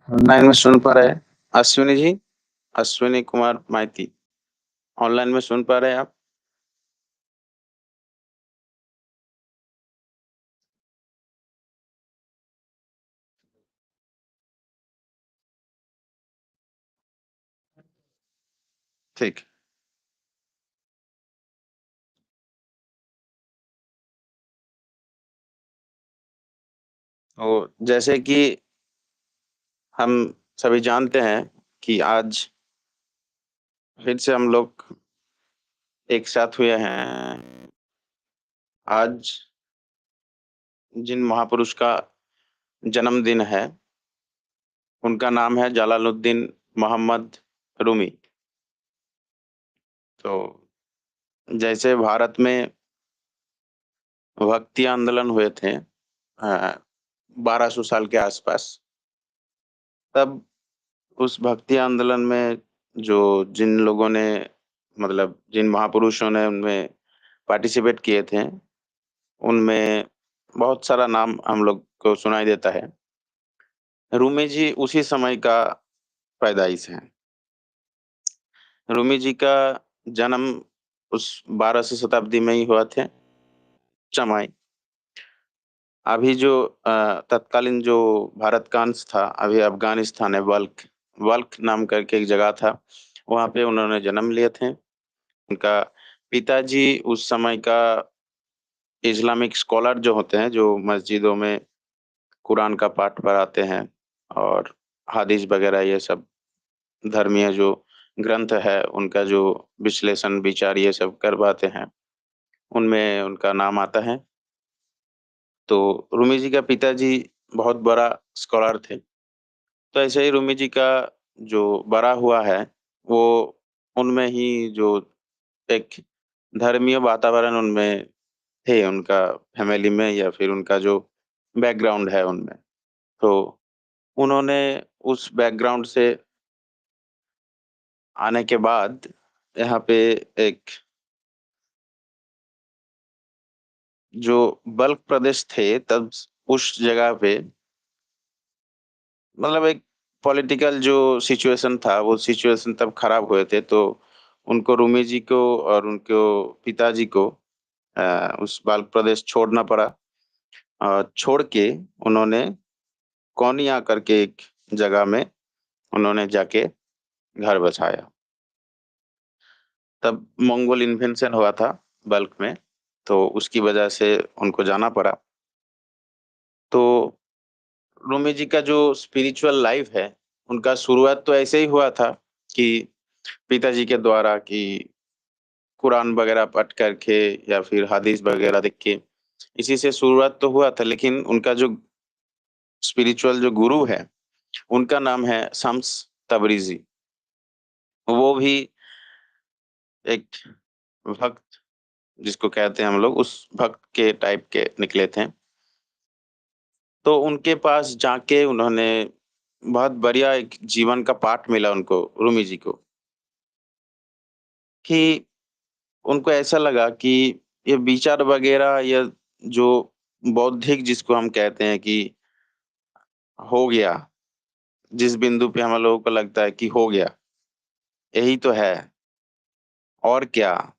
Online में सुन पा रहे हैं। अश्विनी जी, अश्विनी कुमार माइती, ऑनलाइन में सुन पा रहे हैं आप? ठीक। तो जैसे कि हम सभी जानते हैं कि आज फिर से हम लोग एक साथ हुए हैं। आज जिन महापुरुष का जन्मदिन है, उनका नाम है जलालुद्दीन मोहम्मद रूमी। तो जैसे भारत में भक्ति आंदोलन हुए थे 1200 साल के आसपास, तब उस भक्ति आंदोलन में जो जिन लोगों ने मतलब जिन महापुरुषों ने उनमें पार्टिसिपेट किए थे, उनमें बहुत सारा नाम हम लोग को सुनाई देता है। रूमी जी उसी समय का पैदाइश हैं। रूमी जी का जन्म उस 12वीं शताब्दी में ही हुआ थे, समय। अभी जो तत्कालीन जो भारत का अंश था, अभी अफ़गानिस्तान है, बल्ख बल्ख नाम करके एक जगह था, वहाँ पे उन्होंने जन्म लिए थे। उनका पिताजी उस समय का इस्लामिक स्कॉलर जो होते हैं, जो मस्जिदों में कुरान का पाठ पढ़ाते हैं और हदीस वगैरह ये सब धर्मीय जो ग्रंथ है, उनका जो विश्लेषण, विचार ये सब करवाते हैं, उनमें उनका नाम आता है। तो रूमी जी का पिताजी बहुत बड़ा स्कॉलर थे। तो ऐसे ही रूमी जी का जो बड़ा हुआ है, वो उनमें ही जो एक धर्मीय वातावरण उनमें थे, उनका फैमिली में या फिर उनका जो बैकग्राउंड है उनमें। तो उन्होंने उस बैकग्राउंड से आने के बाद यहाँ पे एक जो बल्क प्रदेश थे तब उस जगह पे मतलब एक पॉलिटिकल जो सिचुएशन था, वो सिचुएशन तब खराब हुए थे, तो उनको रूमी जी को और उनको पिताजी को उस बाल्क प्रदेश छोड़ना पड़ा। छोड़ के उन्होंने कोनिया करके एक जगह में उन्होंने जाके घर बसाया। तब मंगोल इन्वेंशन हुआ था बल्क में, तो उसकी वजह से उनको जाना पड़ा। तो रूमी जी का जो स्पिरिचुअल लाइफ है, उनका शुरुआत तो ऐसे ही हुआ था कि पिताजी के द्वारा कि कुरान वगैरह पढ़ करके या फिर हदीस वगैरह देख के, इसी से शुरुआत तो हुआ था, लेकिन उनका जो स्पिरिचुअल जो गुरु है, उनका नाम है शम्स तबरीज़ी। वो भी एक भक्त जिसको कहते हैं हम लोग, उस भक्त के टाइप के निकले थे। तो उनके पास जाके उन्होंने बहुत बढ़िया एक जीवन का पाठ मिला उनको, रूमी जी को, कि उनको ऐसा लगा कि ये विचार वगैरह या जो बौद्धिक जिसको हम कहते हैं कि हो गया, जिस बिंदु पे हम लोगों को लगता है कि हो गया, यही तो है और क्या?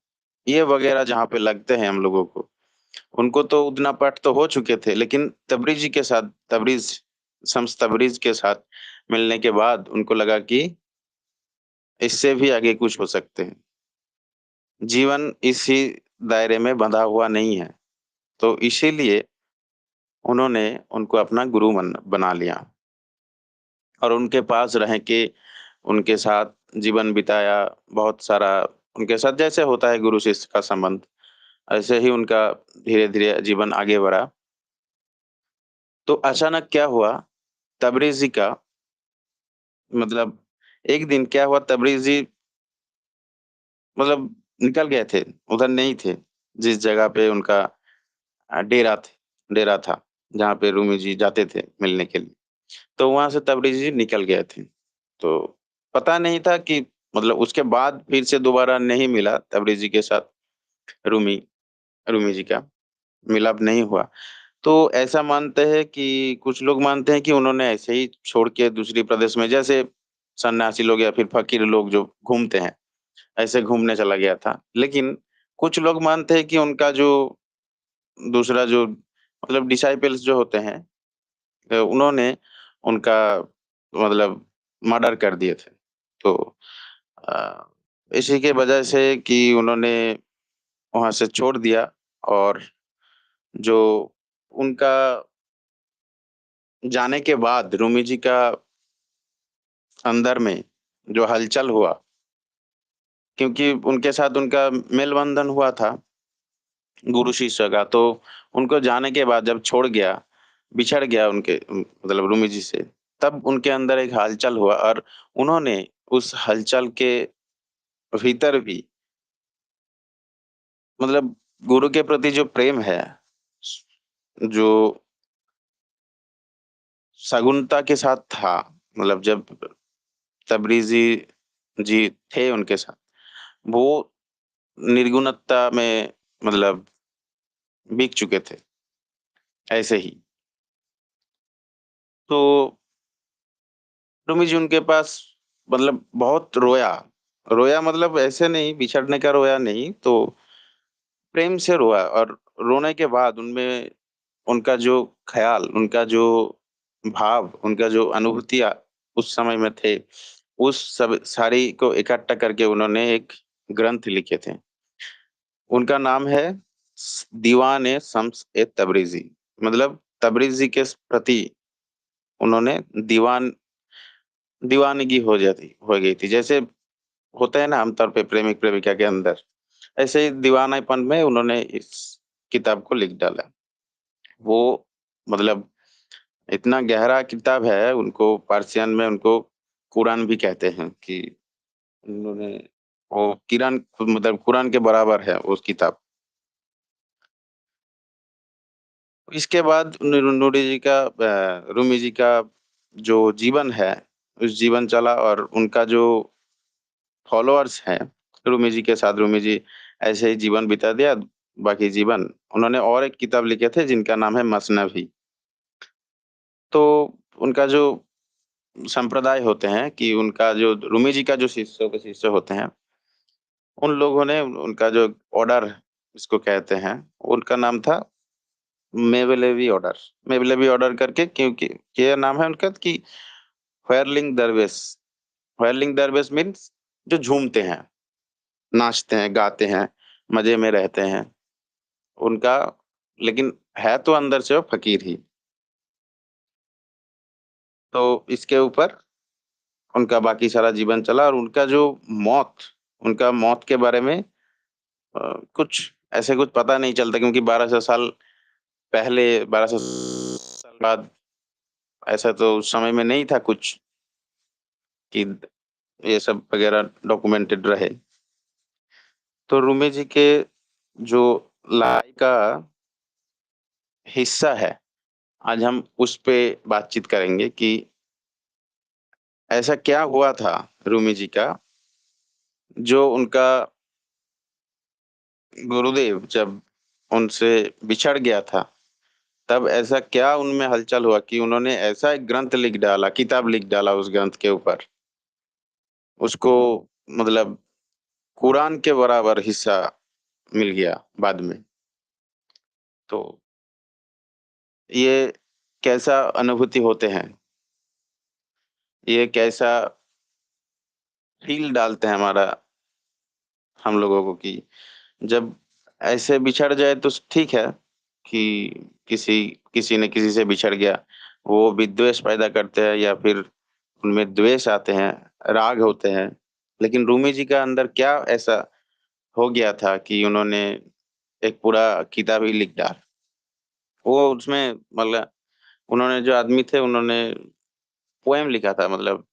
ये वगैरह जहाँ पे लगते हैं हम लोगों को, उनको तो उतना पाठ तो हो चुके थे, लेकिन तबरीज़ी के साथ शम्स तबरीज़ के साथ मिलने के बाद उनको लगा कि इससे भी आगे कुछ हो सकते हैं। जीवन इसी दायरे में बँधा हुआ नहीं है। तो इसीलिए उन्होंने उनको अपना गुरु बना लिया और उनके पास रह के उनके साथ जीवन बिताया, बहुत सारा उनके साथ जैसे होता है गुरु-शिष्य का संबंध, ऐसे ही उनका धीरे-धीरे जीवन आगे बढ़ा। तो अचानक क्या हुआ, तबरेज़ी का मतलब एक दिन क्या हुआ, तबरेज़ी मतलब निकल गए थे, उधर नहीं थे, जिस जगह पे उनका डेरा था, जहाँ पे रूमी जी जाते थे मिलने के लिए। तो वहाँ से तबरेज़ी निकल गए थे। तो पता नहीं था कि मतलब उसके बाद फिर से दोबारा नहीं मिला तबरेज़ी के साथ रूमी रूमी जी का, मिलाप नहीं हुआ। तो ऐसा मानते हैं कि कुछ लोग मानते हैं कि उन्होंने ऐसे ही छोड़ के दूसरी प्रदेश में जैसे सन्यासी लोग या फिर फ़कीर लोग जो घूमते हैं, ऐसे घूमने चला गया था। लेकिन कुछ लोग मानते हैं कि उनका जो दूसरा जो मतलब डिसाइपल्स जो होते हैं उन्होंने उनका मतलब मर्डर कर दिए थे। तो अ, इसी के वजह से कि उन्होंने वहाँ से छोड़ दिया और जो उनका जाने के बाद रूमी जी का अंदर में जो हलचल हुआ, क्योंकि उनके साथ उनका मेल-बंधन हुआ था गुरु शिष्य का, तो उनको जाने के बाद जब छोड़ गया, बिछड़ गया उनके मतलब रूमी जी से, तब उनके अंदर एक हलचल हुआ और उन्होंने उस हलचल के भीतर भी मतलब गुरु के प्रति जो प्रेम है, जो सगुनता के साथ था, मतलब जब तबरेज़ी जी थे उनके साथ, वो निर्गुणता में मतलब बिक चुके थे, ऐसे ही। तो रूमी जी उनके पास मतलब बहुत रोया, रोया मतलब ऐसे नहीं बिछड़ने का रोया नहीं, तो प्रेम से रोया और रोने के बाद उनमें उनका जो ख़्याल, उनका जो भाव, उनका जो अनुभूतियाँ उस समय में थे, उस सब सारी को इकट्ठा करके उन्होंने एक ग्रंथ लिखे थे। उनका नाम है दीवान-ए-शम्स-ए-तबरेज़ी मतलब तबरेज़ी के प्रति उन्होंने दीवानगी हो गई थी। जैसे होता है ना आमतौर पे प्रेमिक-प्रेमिका के अंदर, ऐसे ही दीवानापन में उन्होंने इस किताब को लिख डाला। वो मतलब इतना गहरा किताब है, उनको पर्शियन में उनको कुरान भी कहते हैं कि उन्होंने वो किरान मतलब कुरान के बराबर है वो किताब। इसके बाद रूमी जी का जो जीवन है, उस जीवन चला और उनका जो फॉलोअर्स हैं, रूमी जी के साथ रूमी जी ऐसे ही जीवन बिता दिया, बाकी जीवन उन्होंने और एक किताब लिखे थे जिनका नाम है मसनवी। तो उनका जो संप्रदाय होते हैं कि उनका जो रूमी जी का जो शिष्यों के शिष्य होते हैं, उन लोगों ने उनका जो ऑर्डर जिसको कहते हैं, उनका नाम था मेवलेवी ऑर्डर। मेवलेवी ऑर्डर करके क्योंकि ये नाम है उनका कि व्हिर्लिंग दरवेश। व्हिर्लिंग दरवेश मीन्स जो झूमते हैं, नाचते हैं, गाते हैं, मज़े में रहते हैं। उनका लेकिन है तो अंदर से वो फ़कीर ही। तो इसके ऊपर उनका बाकी सारा जीवन चला और मौत उनका मौत के बारे में कुछ ऐसे कुछ पता नहीं चलता क्योंकि 1200 साल पहले 1200 साल बाद ऐसा तो उस समय में नहीं था कुछ कि ये सब वगैरह डॉक्यूमेंटेड रहे। तो रूमी जी के जो लाइफ का हिस्सा है, आज हम उस पे बातचीत करेंगे कि ऐसा क्या हुआ था रूमी जी का, जो उनका गुरुदेव जब उनसे बिछड़ गया था, तब ऐसा क्या उनमें हलचल हुआ कि उन्होंने ऐसा एक ग्रंथ लिख डाला, किताब लिख डाला उस ग्रंथ के ऊपर। उसको मतलब कुरान के बराबर हिस्सा मिल गया बाद में। तो ये कैसा अनुभूति होते हैं, ये कैसा फ़ील डालते हैं हम लोगों को कि जब ऐसे बिछड़ जाए तो ठीक है कि किसी किसी न किसी से बिछड़ गया, वो विद्वेष पैदा करते हैं या फिर उनमें द्वेष आते हैं, राग होते हैं। लेकिन रूमी जी का अंदर क्या ऐसा हो गया था कि उन्होंने एक पूरा किताब ही लिख डाला। वो उसमें मतलब उन्होंने जो आदमी थे उन्होंने पोएम लिखा था मतलब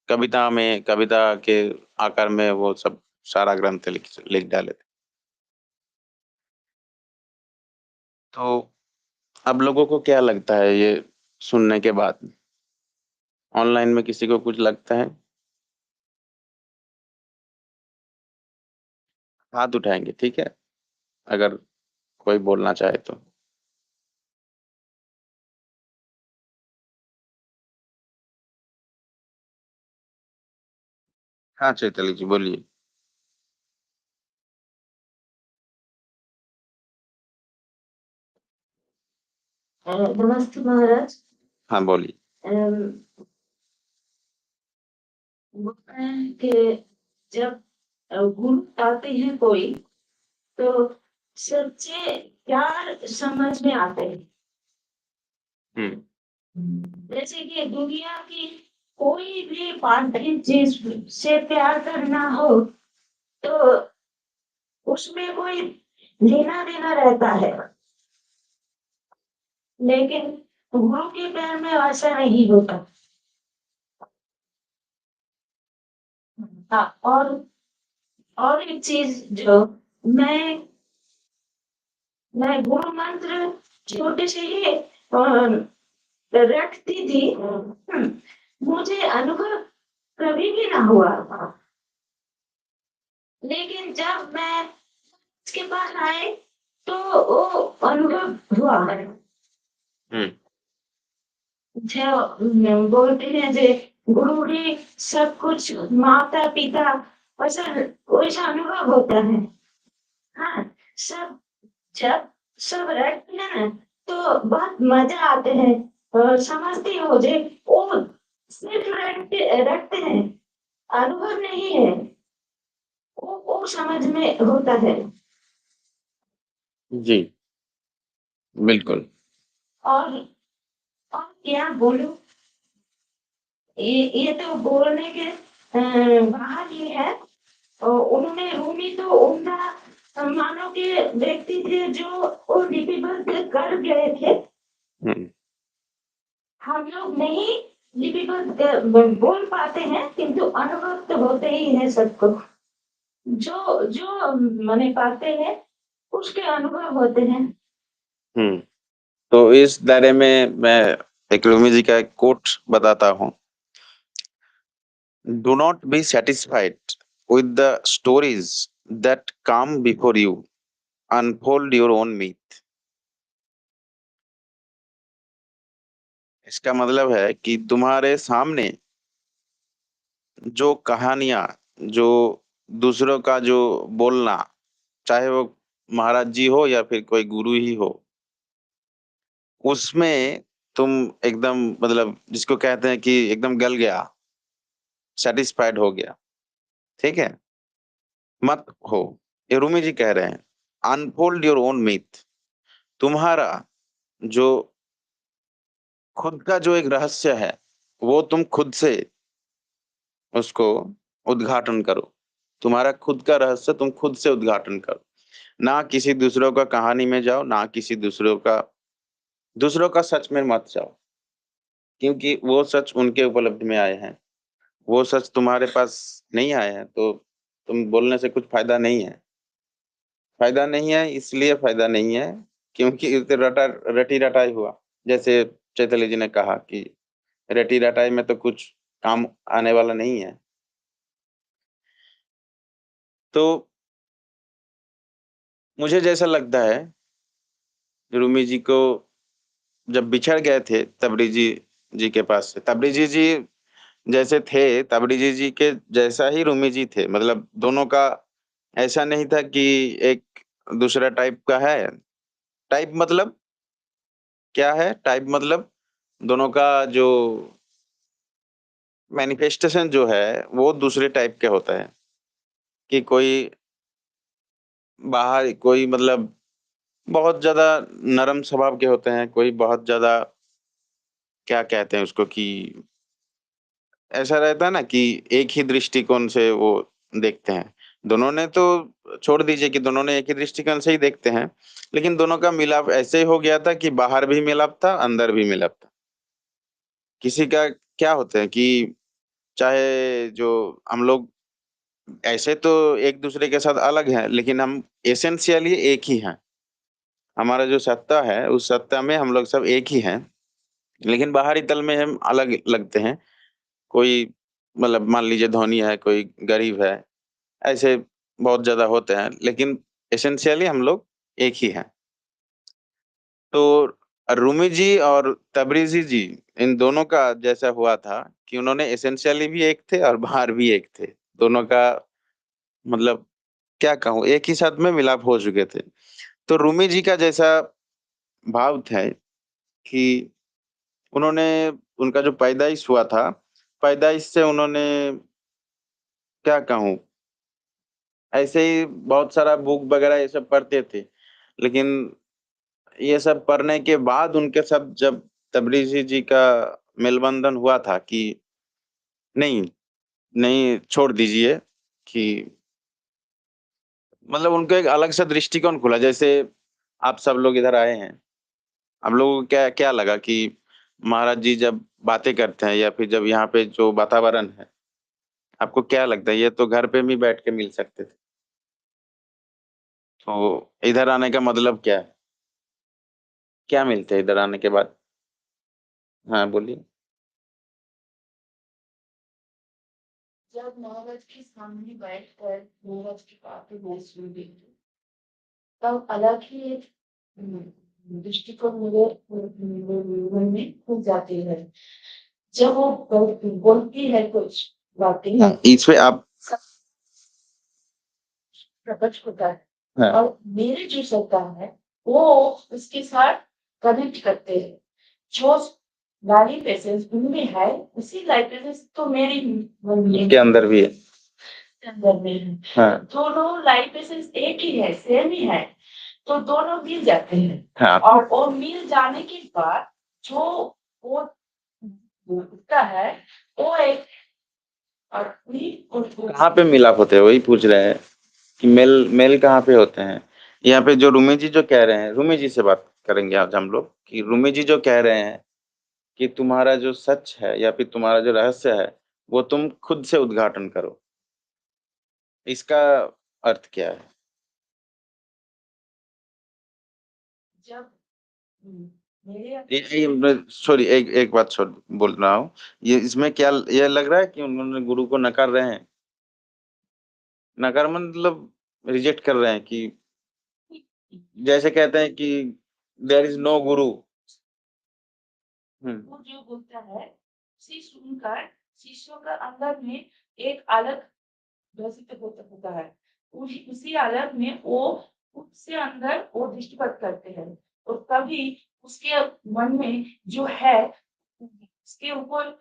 कविता के आकार में वो सब सारा ग्रंथ लिख लिख डाले थे। तो अब लोगों को क्या लगता है ये सुनने के बाद? ऑनलाइन में किसी को कुछ लगता है? हाथ उठाएँगे, ठीक है? अगर कोई बोलना चाहे तो। हाँ, चैताली जी बोलिए। नमस्ते महाराज। हाँ, बोलिए। अम, बोलते हैं कि जब गुरु आते हैं कोई, तो सच्चे प्यार समझ में आते हैं। हुँ, जैसे कि दुनिया की कोई भी पार्थिव चीज से प्यार करना हो, तो उसमें कोई लेना देना रहता है, लेकिन गुरु के प्यार में ऐसा नहीं होता। हाँ, और एक चीज जो मैं मैं गुरु मंत्र छोटे से ही रटती थी। मुझे अनुभव कभी भी ना हुआ, लेकिन जब मैं इसके पास आए तो वो अनुभव हुआ। हुँ, जो बोलते हैं जे गुरु ही सब कुछ, माता पिता, वैसा वैसा अनुभव होता है। हाँ, सब जब सब रटते हैं ना, तो बहुत मजा आते हैं। और समझती हो जे वो सिर्फ रटते रटते हैं, अनुभव नहीं है, वो समझ में होता है। जी, बिल्कुल। और और क्या बोलूं, ये तो बोलने के बाहर ही है। उन्होंने रूमी तो उम्दा मानव के व्यक्ति थे जो वो लिपिबद्ध कर गए थे। हुँ, हम लोग नहीं लिपिबद्ध बोल पाते हैं, किंतु अनुभव तो होते ही है सबको। जो जो माने पाते हैं, उसके अनुभव होते हैं। हुँ। तो इस दायरे में मैं एक रूमी जी का एक कोट बताता हूँ। Do not be satisfied with the stories that come before you, unfold your own myth. इसका मतलब है कि तुम्हारे सामने जो कहानियां, जो दूसरों का जो बोलना, चाहे वो महाराज जी हो या फिर कोई गुरु ही हो, उसमें तुम एकदम मतलब जिसको कहते हैं कि एकदम गल गया, सैटिस्फाइड हो गया, ठीक है? मत हो। ये रूमी जी कह रहे हैं, अनफोल्ड योर ओन मिथ। तुम्हारा जो खुद का जो एक रहस्य है, वो तुम खुद से उसको उद्घाटन करो। तुम्हारा खुद का रहस्य तुम खुद से उद्घाटन करो। ना किसी दूसरों का कहानी में जाओ, ना किसी दूसरों का सच में मत जाओ, क्योंकि वो सच उनके उपलब्धि में आए हैं। वो सच तुम्हारे पास नहीं आए हैं, तो तुम बोलने से कुछ फ़ायदा नहीं है। फ़ायदा नहीं है, इसलिए फ़ायदा नहीं है, क्योंकि इसे रटी-रटाई हुआ। जैसे चैतन्य जी ने कहा कि रटी-रटाई में तो कुछ काम आने वाला नहीं है। तो मुझे जैसा लगता है, रूमी जी को जब बिछड़ गए थे तबरेज़ी जी के पास से, तबरेज़ी जी जैसे थे, तबरेज़ी जी के जैसा ही रूमी जी थे। मतलब दोनों का ऐसा नहीं था कि एक दूसरा टाइप का है। टाइप मतलब क्या है? टाइप मतलब दोनों का जो मैनिफेस्टेशन जो है, वो दूसरे टाइप का होता है, कि कोई बाहर कोई मतलब बहुत ज़्यादा नरम स्वभाव के होते हैं, कोई बहुत ज़्यादा क्या कहते हैं उसको कि ऐसा रहता है ना कि एक ही दृष्टिकोण से वो देखते हैं। दोनों ने तो छोड़ दीजिए कि दोनों ने एक ही दृष्टिकोण से ही देखते हैं, लेकिन दोनों का मिलाप ऐसे हो गया था कि बाहर भी मिलाप था, अंदर भी मिलाप था। किसी का क्या होता है कि चाहे जो हम लोग ऐसे तो एक-दूसरे के साथ अलग हैं, लेकिन हम एसेंशियली एक ही हैं। हमारा जो सत्ता है, उस सत्ता में हम लोग सब एक ही हैं, लेकिन बाहरी तल में हम अलग लगते हैं। कोई मतलब मान लीजिए धनी है, कोई गरीब है, ऐसे बहुत ज़्यादा होते हैं, लेकिन एसेंशियली हम लोग एक ही हैं। तो रूमी जी और तबरेज़ी जी, इन दोनों का जैसा हुआ था कि उन्होंने एसेंशियली भी एक थे और बाहर भी एक थे। दोनों का मतलब क्या कहूँ, एक ही साथ में मिलाप हो चुके थे। तो रूमी जी का जैसा भाव था कि उन्होंने उनका जो पैदाइश हुआ था, पैदाइश से उन्होंने क्या कहूँ, ऐसे ही बहुत सारा बुक वगैरह ये सब पढ़ते थे। लेकिन ये सब पढ़ने के बाद उनके साथ जब तबरेज़ी जी का मेलबंधन हुआ था कि नहीं, नहीं छोड़ दीजिए कि मतलब उनको एक अलग सा दृष्टिकोण खुला। जैसे आप सब लोग इधर आए हैं, आप लोगों को क्या क्या लगा कि महाराज जी जब बातें करते हैं या फिर जब यहाँ पे जो वातावरण है, आपको क्या लगता है ये तो घर पे भी बैठ के मिल सकते थे। तो इधर आने का मतलब क्या है? क्या मिलता है इधर आने के बाद? हाँ, बोलिए। जब महाराज के सामने बैठकर महाराज की बातें मैं सुन रही थी, तब अलग ही एक दृष्टिकोण मेरे मन में खुल जाती है। जब वो बोलती है कुछ बातें, इसमें आप सब प्रकट होता है हाँ, और मेरे जो सत्ता है वो उसके साथ कनेक्ट करते हैं। जो लाइफ एसेंस उनमें है उसी लाइफ एसेंस तो मेरी उसके अंदर भी है। अंदर में है। हाँ, दोनों लाइफ एसेंस एक ही है, सेम ही है, तो दोनों मिल जाते हैं। हाँ, और वो मिल जाने के बाद जो वो उठता है वो एक अपनी कहाँ पे मिलाप होते हैं वही पूछ रहे हैं कि मेल मेल कहाँ पे होते हैं? यहाँ पे जो रूमी जी जो कह रहे हैं, रूमी जी से बात करेंगे आज हम लोग कि रूमी जी जो कह रहे हैं कि तुम्हारा जो सच है या फिर तुम्हारा जो रहस्य है, वो तुम खुद से उद्घाटन करो। इसका अर्थ क्या है? जब मेरे सॉरी, एक एक बात बोल रहा हूँ। ये इसमें क्या ये लग रहा है कि उन्होंने गुरु को नकार रहे हैं? नकार मतलब रिजेक्ट कर रहे हैं कि जैसे कहते हैं कि देयर इज़ नो गुरु। हुँ। वो जो बोलता है उसे सुनकर शिष्यों का अंदर में एक अलग ग्रसित होता है। उसी अलग में वो उससे अंदर वो दृष्टिपात करते हैं और तभी उसके मन में जो है उसके ऊपर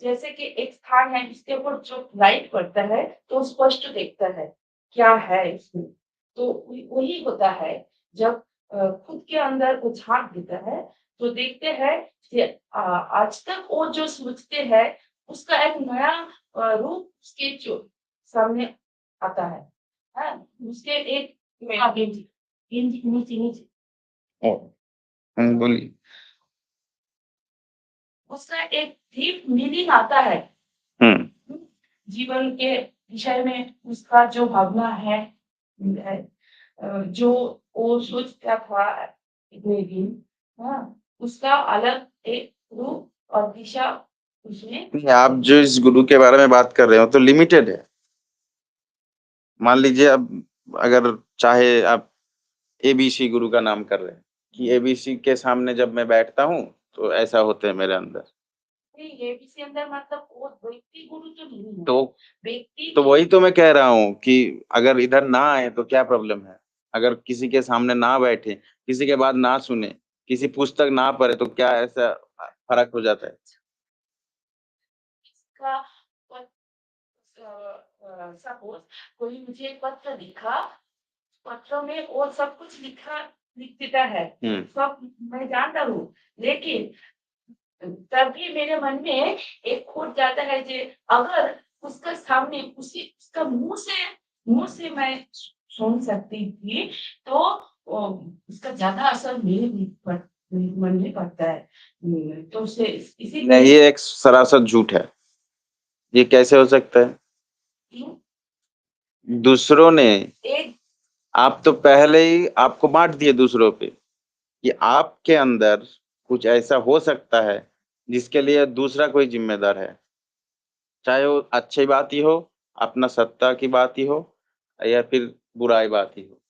जैसे कि एक स्थान है जिसके ऊपर जो लाइट पड़ता है तो स्पष्ट देखता है क्या है इसमें। तो वही होता है जब खुद के अंदर वो झांक देता है तो देखते हैं कि आज तक वो जो सोचते हैं उसका एक नया रूप उसके जो सामने आता है। हाँ, उसके एक नीचे बोलिए। उसका एक डीप मीनिंग आता है। हुँ। जीवन के विषय में उसका जो भावना है जो वो सोचता था इतने दिन, हाँ, उसका अलग एक रूप और दिशा उसमें नहीं, आप जो इस गुरु के बारे में बात कर रहे हो तो लिमिटेड है। मान लीजिए अब अगर चाहे आप एबीसी गुरु का नाम कर रहे हैं कि एबीसी के सामने जब मैं बैठता हूँ, तो ऐसा होता है मेरे अंदर। नहीं, ये किसी अंदर मतलब वो व्यक्ति गुरु तो नहीं है। तो व्यक्ति तो वही तो मैं कह रहा हूँ कि अगर इधर ना आए तो क्या प्रॉब्लम है? अगर किसी के सामने ना बैठे, किसी के बात ना सुने, किसी पुस्तक ना पढ़े तो क्या ऐसा फ़र्क हो जाता है? का सपोज कोई मुझे एक पत्र लिखा, पत्र में वो सब कुछ लिख देता है, हुँ। सब मैं जानता हूँ, लेकिन तभी मेरे मन में एक खोट जाता है कि अगर उसका सामने उसी उसका मुँह से मैं सुन सकती थी, तो उसका ज़्यादा असर मेरे मन में पड़ता है। तो उसे नहीं, इसीलिए ये एक सरासर झूठ है। ये कैसे हो सकता है? दूसरों ने एक आप तो पहले ही आपको बाँट दिए दूसरों पे कि आपके अंदर कुछ ऐसा हो सकता है, जिसके लिए दूसरा कोई ज़िम्मेदार है। चाहे वो अच्छी बात ही हो, अपना सत्ता की बात ही हो या फिर बुराई बात ही हो।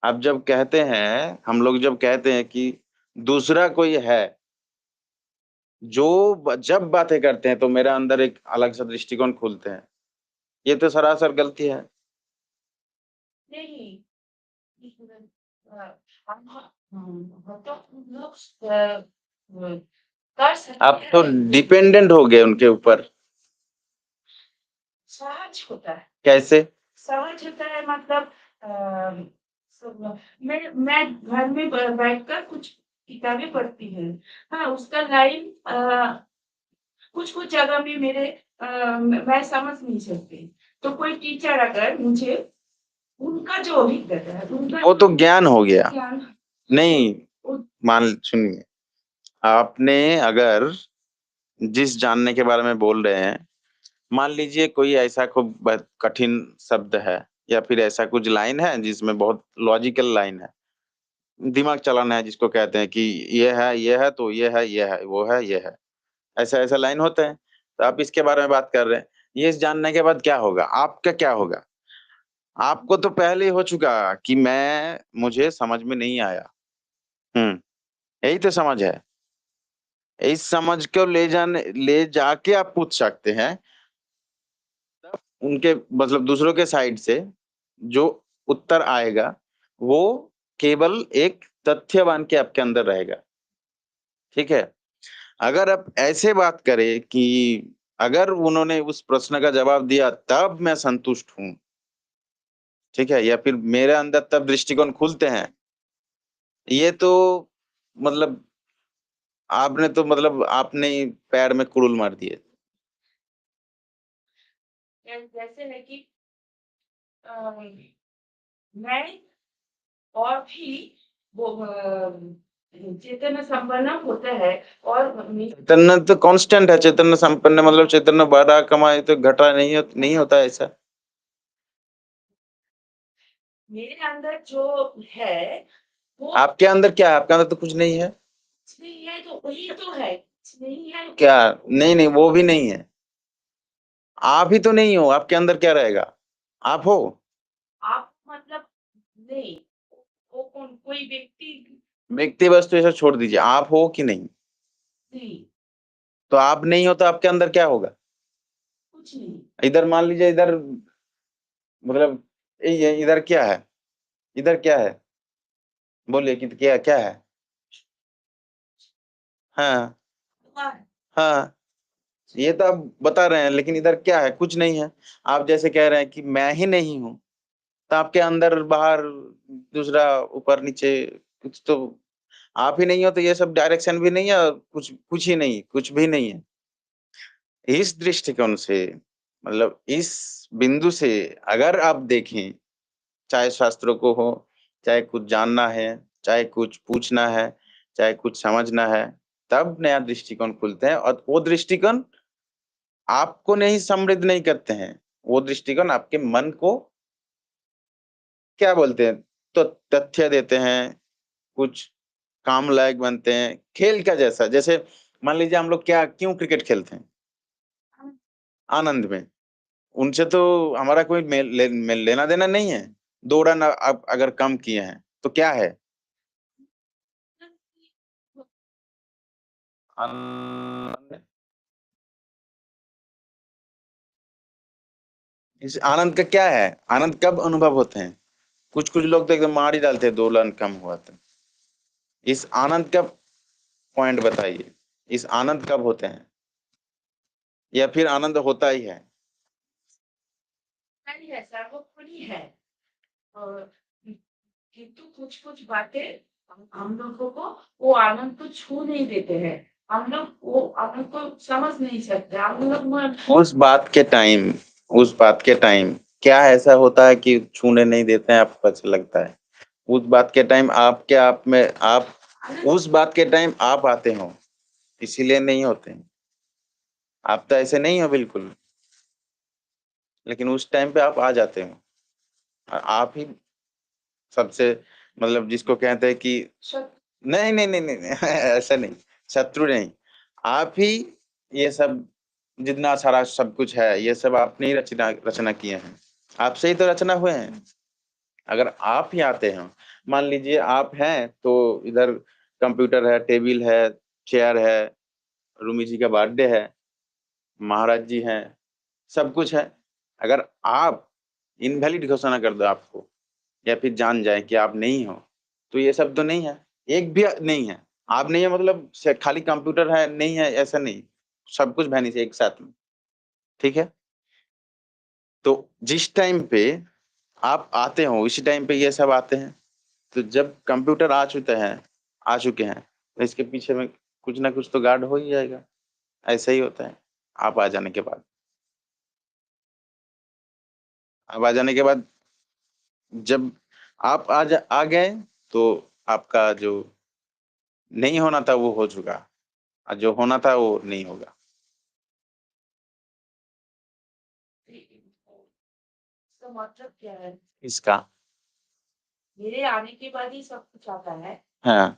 आप जब कहते हैं हम लोग जब कहते हैं कि दूसरा कोई है, जो जब बातें करते हैं तो मेरे अंदर एक अलग सा दृष्टिकोण खुलते हैं। ये तो सरासर गलती है। नहीं, तो लोग कर सकते आप तो हैं। डिपेंडेंट हो गए उनके ऊपर। सहज होता है। कैसे? सहज होता है मतलब मैं घर में बैठकर कुछ किताबें पढ़ती हूँ। हाँ, उसका लाइन कुछ-कुछ जगह पे मेरे मैं समझ नहीं सकती। तो कोई टीचर अगर मुझे उनका जो अभिज्ञता है, उनका वो तो जो ज्ञान हो गया। ज्ञान नहीं, उ सुनिए, आपने अगर जिस जानने के बारे में बोल रहे हैं, मान लीजिए कोई ऐसा खूब कठिन शब्द है या फिर ऐसा कुछ लाइन है जिसमें बहुत लॉजिकल लाइन है, दिमाग चलाना है जिसको कहते हैं कि ये है तो ये है, ये है, वो है, ये है। ऐसा-ऐसा लाइन होते हैं। तो आप इसके बारे में बात कर रहे हैं। ये जानने के बाद क्या होगा? आपका क्या होगा? आपको तो पहले ही हो चुका कि मुझे समझ में नहीं आया। हुँ, यही तो समझ है। इस समझ को ले जाके आप पूछ सकते हैं, तब उनके मतलब दूसरों के साइड से जो उत्तर आएगा, वो केवल एक तथ्य बन के आपके अंदर रहेगा, ठीक है? अगर आप ऐसे बात करें कि अगर उन्होंने उस प्रश्न का जवाब दिया तब मैं संतुष्ट हूँ, ठीक है? या फिर मेरे अंदर तब दृष्टिकोण खुलते हैं, ये तो मतलब आपने ही पैर में कुड़ुल मार दिए। जैसे है कि अ, मैं और भी वो चैतन्य संपन्न होता है और चैतन्य तो कांस्टेंट है, चैतन्य संपन्न मतलब चैतन्य बढ़ा कमाए तो घटा नहीं होता ऐसा। मेरे अंदर जो है वो आपके अंदर क्या है? आपके अंदर तो कुछ नहीं है। नहीं है तो वही तो है। नहीं है क्या? नहीं, वो भी नहीं है। आप ही तो नहीं हो, आपके अंदर क्या रहेगा? आप हो? आप मतलब नहीं, वो कौन कोई व्यक्ति व्यक्ति वस्तु ये सब छोड़ दीजिए, आप हो कि नहीं? नहीं, तो आप नहीं हो तो आपके अंदर क्या होगा? कुछ नहीं। इधर मान लीजिए इधर मतलब ये इधर क्या है? इधर क्या है? बोलिए कि क्या क्या है? हाँ, हाँ, हाँ। ये तो आप बता रहे हैं लेकिन इधर क्या है? कुछ नहीं है। आप जैसे कह रहे हैं कि मैं ही नहीं हूँ, तो आपके अंदर बाहर दूसरा ऊपर-नीचे कुछ तो आप ही नहीं हो तो ये सब डायरेक्शन भी नहीं है और कुछ ही नहीं, कुछ भी नहीं है। इस दृष्टिकोण से मतलब इस बिंदु से अगर आप देखें, चाहे शास्त्रों को हो, चाहे कुछ जानना है, चाहे कुछ पूछना है, चाहे कुछ समझना है, तब नया दृष्टिकोण खुलते हैं और वो दृष्टिकोण आपको नहीं समृद्ध नहीं करते हैं। वो दृष्टिकोण आपके मन को क्या बोलते हैं, तो तथ्य देते हैं, कुछ काम लायक बनते हैं, खेल का जैसा। जैसे मान लीजिए हम लोग क्यों क्रिकेट खेलते हैं? हाँ, आनंद में। उनसे तो हमारा कोई लेना-देना नहीं है। 2 रन आप अगर कम किए हैं, तो क्या है? आनंद इस आनंद का क्या है? आनंद कब अनुभव होते हैं? कुछ-कुछ लोग तो एकदम मार ही डालते हैं 2 रन कम हुआ तो। इस आनंद का पॉइंट बताइए। इस आनंद कब होते हैं? या फिर आनंद होता ही है? नहीं है सर्वोपरि है। और किंतु कुछ-कुछ बातें हम लोगों को वो आनंद को छू नहीं देते हैं। हम लोग वो आनंद को समझ नहीं सकते। हम लोग म उस बात के टाइम उस बात के टाइम क्या ऐसा होता है कि छूने नहीं देते हैं आपको अच्छा लगता है? उस बात के टाइम आपके आप में आप उस बात के टाइम आप आते हो, इसीलिए नहीं होते हैं। आप तो ऐसे नहीं हो बिल्कुल, लेकिन उस टाइम पे आप आ जाते हो। आप ही सबसे मतलब जिसको कहते हैं कि सत नहीं, ऐसा नहीं, शत्रु नहीं। आप ही ये सब जितना सारा सब कुछ है, ये सब आपने ही रचना रचना किए हैं। आपसे ही तो रचना हुए हैं। अगर आप ही आते हैं, मान लीजिए आप हैं तो इधर कंप्यूटर है, टेबल है, चेयर है, रूमी जी का बर्थडे है, महाराज जी हैं, सब कुछ है। अगर आप इनवैलिड घोषणा कर दो आपको, या फिर जान जाए कि आप नहीं हो, तो ये सब तो नहीं है, एक भी नहीं है। आप नहीं है मतलब खाली कंप्यूटर है नहीं है, ऐसा नहीं, सब कुछ वैनिश एक साथ में। ठीक है, तो जिस टाइम पे आप आते हो उसी टाइम पे ये सब आते हैं। तो जब कंप्यूटर आ चुके हैं, तो इसके पीछे में कुछ ना कुछ तो गार्ड हो ही जाएगा। ऐसा ही होता है। आप आ जाने के बाद आप आ जाने के बाद जब आ गए, तो आपका जो नहीं होना था वो हो चुका, और जो होना था वो नहीं होगा। इसका मतलब क्या है? इसका मेरे आने के बाद ही सब कुछ आता है, हाँ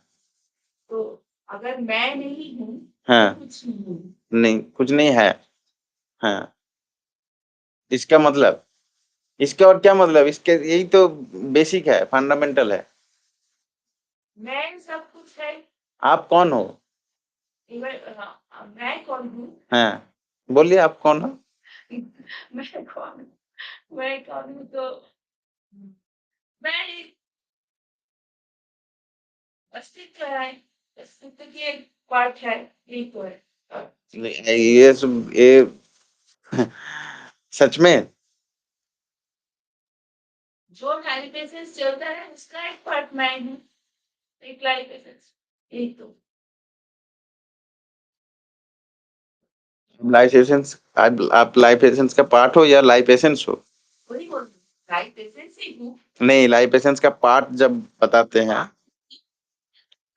तो अगर मैं नहीं हूँ हाँ, तो कुछ नहीं हूँ। नहीं कुछ नहीं है। हाँ, इसका मतलब, इसका और क्या मतलब, इसके यही तो बेसिक है, फंडामेंटल है। मैं सब कुछ है। आप कौन हो? मैं कौन हूँ? हाँ, बोलिए आप कौन हो? मैं कौन हूँ? मैं कौन हूँ तो मैं एक अस्तित्व है, अस्तित्व की एक पार्ट है, यही तो है। नहीं, ये सब ये सच में। जो लाइफ एसेंस चलता है उसका एक पार्ट मैं हूँ, एक लाइफ एसेंस, यही तो। लाइफ एसेंस, आप लाइफ एसेंस का पार्ट हो या लाइफ एसेंस हो? वही बोल रही हूँ, लाइफ एसेंस ही हूँ। नहीं, लाइफ एसेंस का पार्ट जब बताते हैं,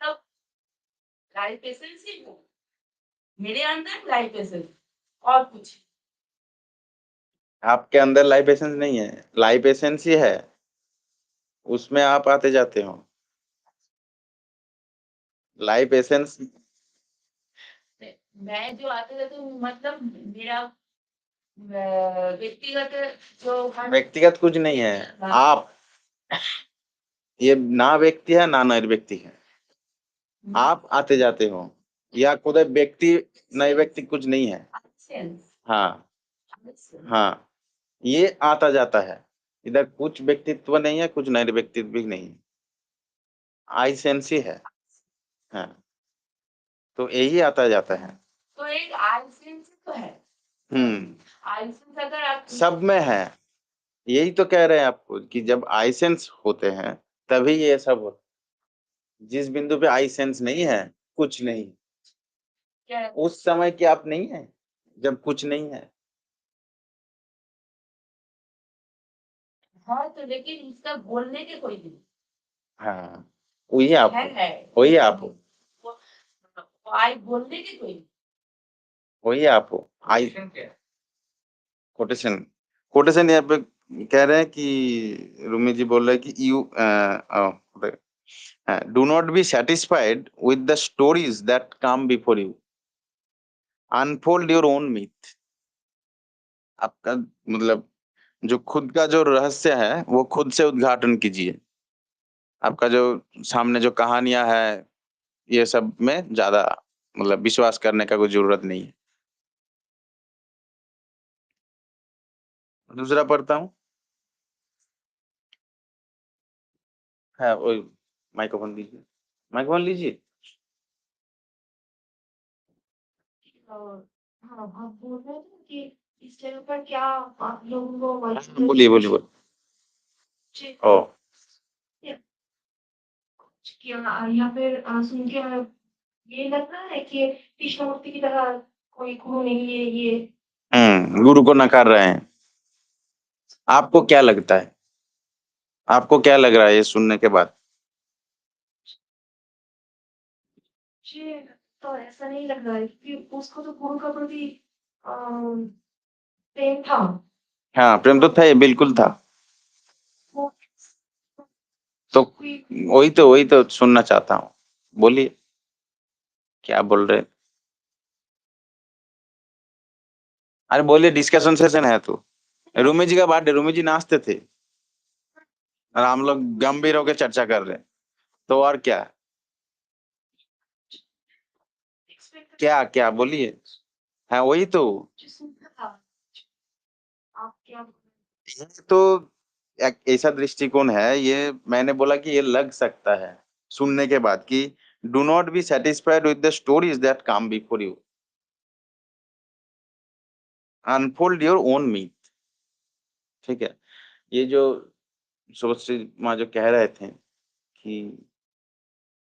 तब लाइफ एसेंस ही हूँ, मेरे अंदर लाइफ एसेंस और कुछ। आपके अंदर लाइफ एसेंस नहीं है, लाइफ एसेंस ही है, उसमें आप आते जाते हो। लाइफ एसेंस मैं जो आते जाते हूँ मतलब मेरा व्यक्तिगत जो व्यक्तिगत कुछ नहीं है। आप, ये ना व्यक्ति है ना नर व्यक्ति है, आप आते जाते हो, या खुद व्यक्ति नए व्यक्ति कुछ नहीं है। हाँ हाँ, ये आता जाता है, इधर कुछ व्यक्तित्व नहीं है, कुछ नए व्यक्तित्व भी नहीं है, आई सेंस ही है। हाँ, तो यही आता जाता है। तो एक आइसेंस तो है। हम्म, आइसेंस अगर आप सब में है। यही तो कह रहे हैं आपको कि जब आई सेंस होते हैं तभी ये सब होता है। जिस बिंदु पे आई सेंस नहीं है, कुछ नहीं, क्या उस समय की आप नहीं है, जब कुछ नहीं है। हाँ, तो लेकिन उसका बोलने के कोई नहीं हाँ, वही आप हो, है। वही आप हो, वो आई बोलने के कोई नहीं। वही आप हो। आई कोटेशन, कोटेशन यहाँ पे कह रहे हैं कि रूमी जी बोल रहे हैं कि you do not be satisfied with the stories that come before you, unfold your own myth. आपका मतलब जो खुद का जो रहस्य है वो खुद से उद्घाटन कीजिए। आपका जो सामने जो कहानियां है, ये सब में ज्यादा मतलब विश्वास करने का कोई जरूरत नहीं है। दूसरा पढ़ता हूँ। है वो, माइक्रोफोन लीजिए, माइक्रोफोन लीजिए। हाँ, आप बोल रहे थे कि इस जगह पर क्या आप लोगों को बोलिए बोलिए बोलिए। ओ, या फिर सुन के ये लगता है कि कृष्णमूर्ति की तरह कोई गुरु नहीं है ये। गुरु को नकार रहे हैं। आपको क्या लगता है, आपको क्या लग रहा है ये सुनने के बाद? मुझे तो ऐसा नहीं लग रहा है क्योंकि उसको तो गुरु का प्रति प्रेम था। हाँ, प्रेम तो था, ये बिल्कुल था। वो तो कोई वही तो सुनना चाहता हूँ, बोलिए क्या बोल रहे हैं। अरे बोलिए, डिस्कशन सेशन है तो। रूमी जी का बर्थडे, रूमी जी नाचते थे और हम लोग गंभीर होकर चर्चा कर रहे हैं, तो और क्या? एक्सपेक्ट क्या क्या बोलिए। हाँ वही तो। जो सुनता था, आप क्या ये तो एक ऐसा दृष्टिकोण है, ये मैंने बोला कि ये लग सकता है, सुनने के बाद कि do not be satisfied with the stories that come before you, unfold your own myth, ठीक है? ये जो सुश्री माँ जो कह रहे थे कि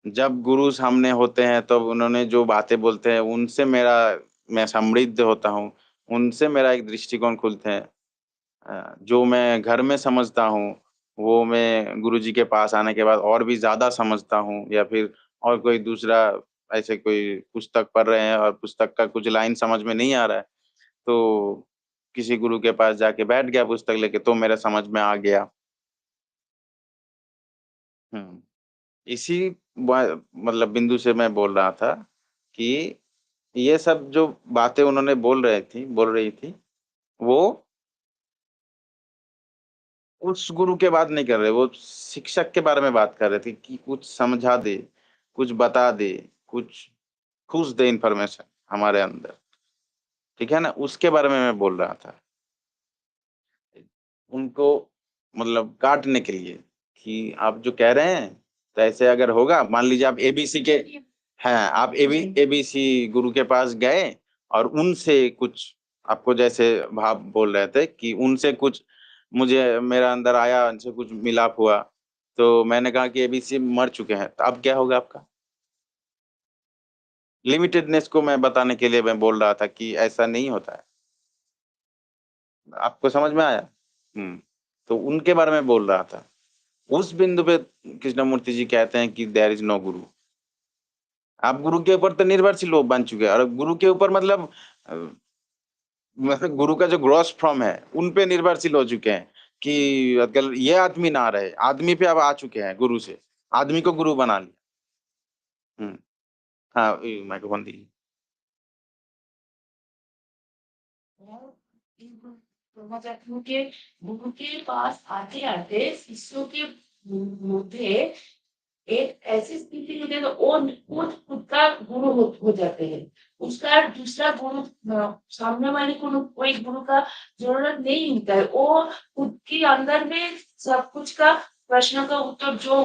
जब गुरु सामने होते हैं, तब उन्होंने जो बातें बोलते हैं, उनसे मेरा मैं समृद्ध होता हूँ, उनसे मेरा एक दृष्टिकोण खुलते हैं। जो मैं घर में समझता हूँ, वो मैं गुरुजी के पास आने के बाद और भी ज़्यादा समझता हूँ या फिर और कोई दूसरा ऐसे कोई पुस्तक पढ़ रहे हैं और पुस्तक का कुछ लाइन समझ में नहीं आ रहा है, तो किसी गुरु के पास जाके बैठ गया पुस्तक लेके, तो मेरा समझ में आ गया। हुँ। इसी मतलब बिंदु से मैं बोल रहा था कि ये सब जो बातें उन्होंने बोल रही थी, वो उस गुरु के बात नहीं कर रहे, वो शिक्षक के बारे में बात कर रहे थे कि कुछ समझा दे, कुछ बता दे, कुछ घुस दे इन्फॉर्मेशन हमारे अंदर, ठीक है ना? उसके बारे में मैं बोल रहा था। उनको मतलब काटने के लिए कि आप जो कह रहे हैं, तो ऐसे अगर होगा मान लीजिए आप एबीसी के हैं, आप एबीसी गुरु के पास गए और उनसे कुछ आपको जैसे भाव बोल रहे थे कि उनसे कुछ मुझे मेरा अंदर आया, उनसे कुछ मिलाप हुआ, तो मैंने कहा कि एबीसी मर चुके हैं, तो अब क्या होगा आपका? लिमिटेडनेस को मैं बताने के लिए मैं बोल रहा था कि ऐसा नहीं होता है। आपको समझ में आया? हुँ, तो उनके बारे में बोल रहा था। उस बिंदु पे कृष्णमूर्ति जी कहते हैं कि देयर इज़ नो गुरु। आप गुरु के ऊपर तो निर्भरशील लोग बन चुके हैं और गुरु के ऊपर अ, मतलब गुरु का जो ग्रॉस फॉर्म है, उन पे निर्भरशील हो चुके हैं कि अगर ये आदमी ना रहे, आदमी पे अब आ चुके हैं गुरु से। आदमी को गुरु बना लिया। हुँ, हाँ, माइक्रोफ़ोन दीजिए। ब्रह्मचारियों के गुरु के पास आते-आते शिष्यों के मध्य एक ऐसी स्थिति में देखो वो खुद का गुरु हो जाते हैं। उसका दूसरा गुरु सामने वाले को कोई गुरु का ज़रूरत नहीं होता है। वो खुद के अंदर में सब कुछ का प्रश्न का उत्तर जो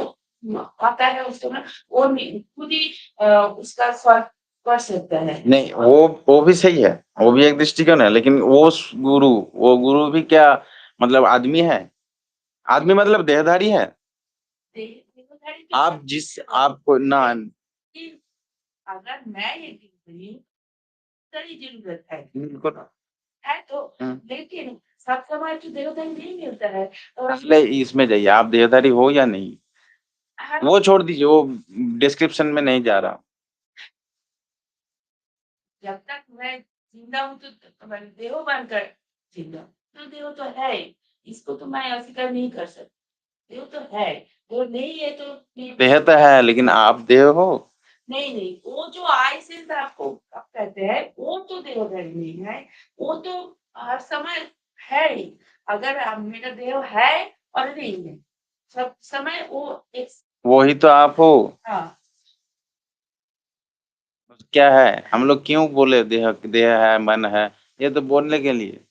आता है उसको ना वो खुद ही उसका सॉल्व कर सकता है। नहीं, वो भी सही है, वो भी एक दृष्टिकोण है, लेकिन वो गुरु भी क्या मतलब आदमी है? आदमी मतलब देहधारी है। देहधारी तो आप जिस आपको ना कि अगर मैं ये करी तेरी ज़रूरत बिल्कुल। है तो हुँ। लेकिन सब समय तो देवदान नहीं मिलता है और पहले इसमें जाइए, आप देहधारी हो या नहीं? हर वो छोड़ दीजिए, वो डिस्क्रिप्शन में नहीं जा रहा। जब तक मैं जिंदा हूँ तो मैं देह बनकर जिंदा हूँ। तो देह तो है ही, इसको तो मैं अस्वीकार नहीं कर सकती। देह तो है, देह नहीं है तो फिर देह तो है, लेकिन आप देह हो। नहीं, वो जो आई सेंस आपको आप कहते हैं, वो तो देहधारी नहीं है, वो तो हर समय है ही। अगर मेरा देह है और नहीं है, सब समय वो एक वही तो आप हो। हाँ, क्या है? हम लोग क्यों बोले देह देह है, मन है, ये तो बोलने के लिए।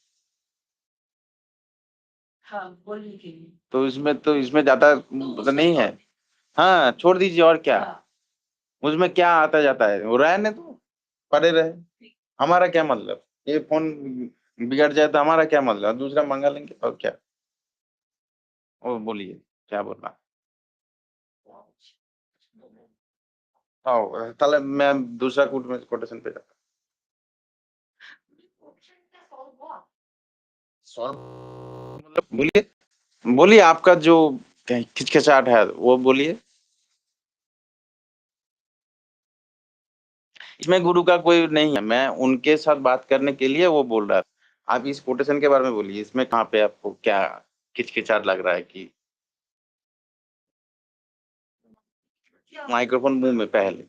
हाँ, बोलने के लिए। तो इसमें ज़्यादा तो मतलब उसको नहीं है। छोड़ हाँ, छोड़ दीजिए और क्या। हाँ, उसमें क्या आता जाता है? वो रहने दो, पड़े रहे। हमारा क्या मतलब? ये फ़ोन बिगड़ जाए तो हमारा क्या मतलब? दूसरा मँगा लेंगे और क्या। बोलिए, क्या बोलना? তাহলে मैं दूसरा कोटेशन पे जाता सॉल्व मतलब बोलिए, बोलिए आपका जो खिचखिचाहट है वो बोलिए। इसमें गुरु का कोई नहीं है, मैं उनके साथ बात करने के लिए वो बोल रहा था। आप इस कोटेशन के बारे में बोलिए, इसमें कहाँ पे आपको क्या खिचखिचाहट लग रहा है कि माइक्रोफ़ोन मुँह में पहले।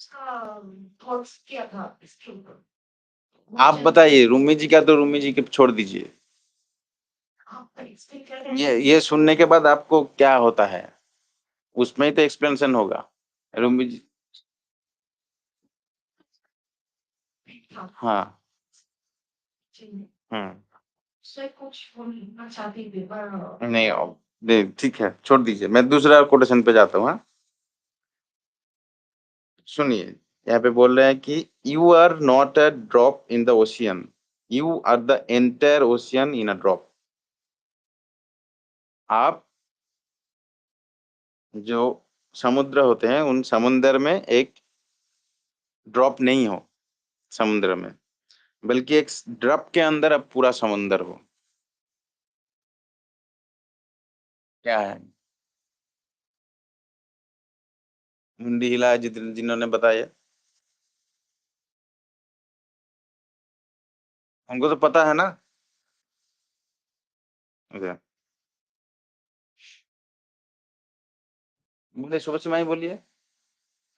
उसका थॉट्स क्या था इसके ऊपर? आप बताइए, रूमी जी का तो रूमी जी के छोड़ दीजिए। आप एक्सपेक्ट कर रहे हैं ये सुनने के बाद आपको क्या होता है? उसमें ही तो एक्सप्लेनेशन होगा। रूमी जी हाँ। जी। हम्म। कुछ बोलना चाहती थी पर नहीं नहीं, ठीक है, छोड़ दीजिए, मैं दूसरा कोटेशन पे जाता हूँ। हाँ, सुनिए, यहाँ पे बोल रहे हैं कि you are not a drop in the ocean, you are the entire ocean in a drop. आप जो समुद्र होते हैं उन समुद्र में एक ड्रॉप नहीं हो समुद्र में, बल्कि एक ड्रॉप के अंदर अब पूरा समुद्र हो। क्या है? मुंडी हिलाया जिन्होंने बताया। हमको तो पता है ना। अच्छा, बोलिए, सुबह से माही बोलिए।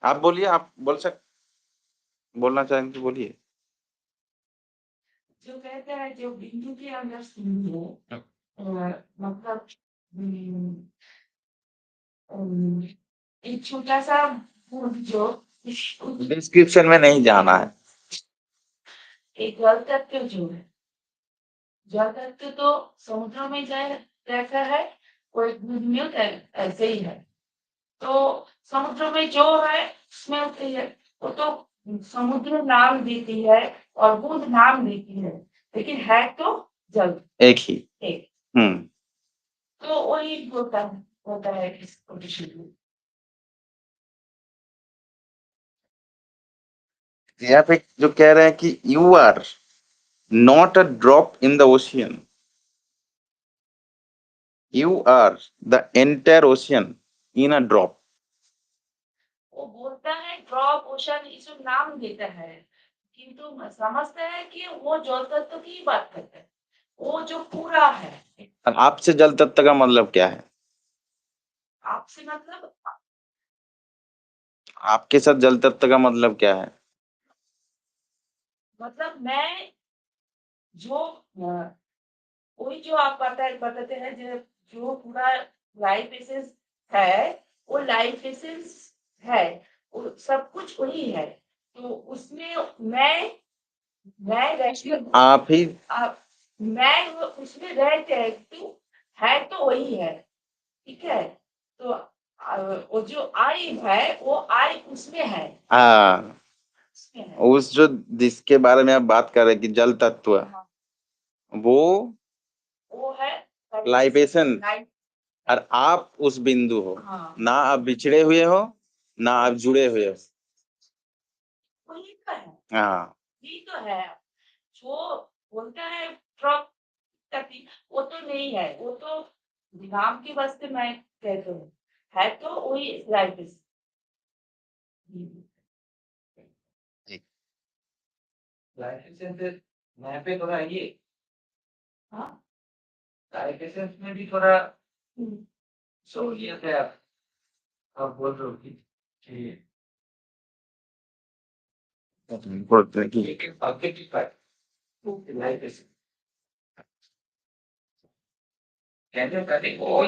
आप बोलिए, आप बोलना चाहेंगे तो बोलिए। जो कहते हैं जो बिंदु के अंदर सिंधु है मतलब एक छोटा सा बूंद जो डिस्क्रिप्शन में नहीं जाना है। एक जल तत्व जो है, जल तत्व तो समुद्र में जाए रहता है, और एक बूंद में ऐसे ही है। तो समुद्र में जो है उसमें होती है, वो तो समुद्र नाम देती है और बूंद नाम देती है, लेकिन है तो जल एक ही। एक। हम्म। तो वही होता है इस कंडीशन में। यहाँ पे जो कह रहे हैं कि you are not a drop in the ocean, you are the entire ocean in a drop. वो बोलता है ड्रॉप ओशन इसको नाम देता है, किंतु समझते हैं कि वो जल तत्व की बात करता है, वो जो पूरा है। और आपसे जल तत्व का मतलब क्या है? आपसे मतलब आपके साथ जल तत्व का मतलब क्या है? मैं जो वही जो आप बताते हैं जो जो पूरा लाइफ एसेंस है, वो लाइफ एसेंस है, वो सब कुछ वही है। तो उसमें मैं रहती हूँ, आप ही। आप उसमें रहते हैं तो है तो वही है, ठीक है। तो वो जो आई है वो आई उसमें है, हाँ, उसमें है। उस जो जिसके बारे में आप बात कर रहे हैं कि जल तत्व, हाँ, वो वो है लाइबेशन। लाइफ। और आप उस बिंदु हो, हाँ, ना आप बिछड़े हुए हो, ना आप जुड़े हुए हो। वही तो है, हाँ। यही तो है। जो बोलता है ट्रक तभी वो तो नहीं है, वो तो नाम की वास्ते मैं कहती हूँ, है तो वही लाइफ इज। जी। लाइफ एसेंस यहाँ पे थोड़ा ये हाँ। लाइफ एसेंस में भी थोड़ा हम्म। सहूलियत है। आप बोल रहे हो कि बोलते हैं कि एक ऑब्जेक्टिव है लाइफ एसेंस कहते कहते वो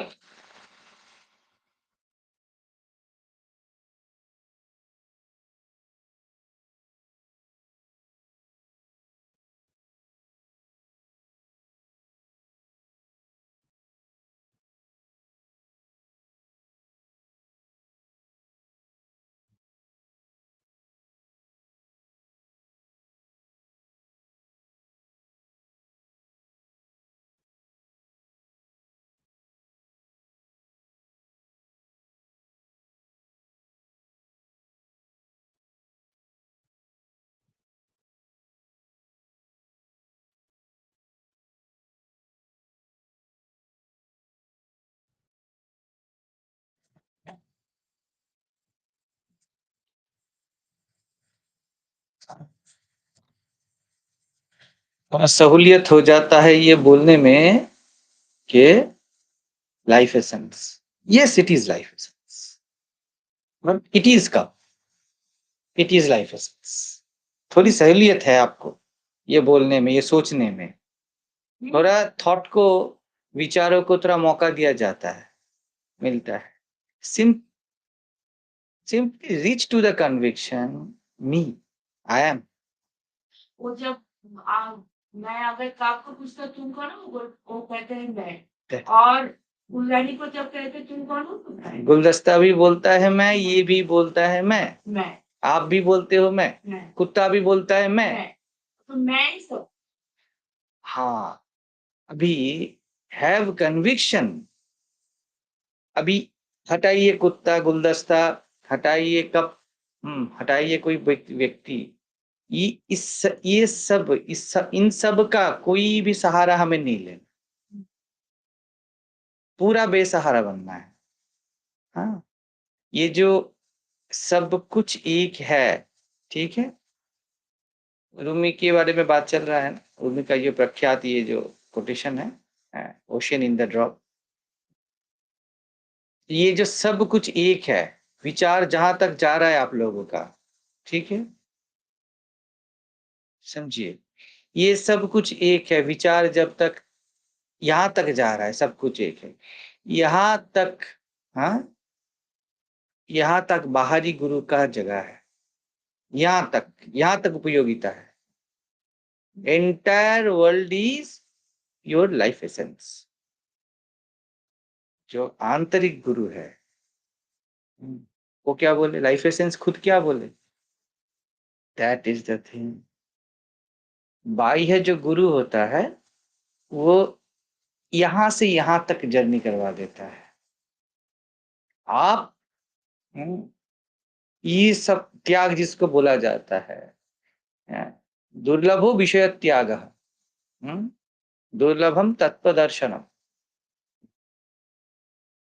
सहूलियत हो जाता है ये बोलने में कि life essence, yes it is life essence, but it is life essence. थोड़ी सहूलियत है आपको ये बोलने में, ये सोचने में, थोड़ा थॉट को, विचारों को थोड़ा मौका दिया जाता है, मिलता है। Simply reach to the conviction, me, I am. वो जब मैं अगर काक को पूछता तुम कौन हो, वो कहते हैं मैं। और गुलदानी को जब कहते तुम कौन हो, गुलदस्ता भी बोलता है मैं, ये भी बोलता है मैं। आप भी बोलते हो मैं, कुत्ता भी बोलता है मैं। तो मैं ही सब। हाँ, अभी हैव कन्विक्शन। अभी हटाइए कुत्ता, गुलदस्ता, हटाइए कप, हटाइए कोई व्यक्ति, इन सब का कोई भी सहारा हमें नहीं लेना, पूरा बेसहारा बनना है। हाँ, ये जो सब कुछ एक है, ठीक है। रूमी के बारे में बात चल रहा है ना, रूमी का ये प्रख्यात ये जो कोटेशन है, ओशियन इन द ड्रॉप, ये जो सब कुछ एक है, विचार जहां तक जा रहा है आप लोगों का, ठीक है, समझिए, ये सब कुछ एक है, विचार जब तक यहां तक जा रहा है, सब कुछ एक है, यहां तक, हाँ, यहां तक बाहरी गुरु का जगह है, यहां तक उपयोगिता है। Entire world is your life essence. जो आंतरिक गुरु है, वो क्या बोले, लाइफ एसेंस खुद क्या बोले, दैट इज द थिंग। बाह्य जो गुरु होता है वो यहां से यहां तक जर्नी करवा देता है। आप, ये सब त्याग जिसको बोला जाता है, दुर्लभो विषय त्याग, दुर्लभम तत्वदर्शनम,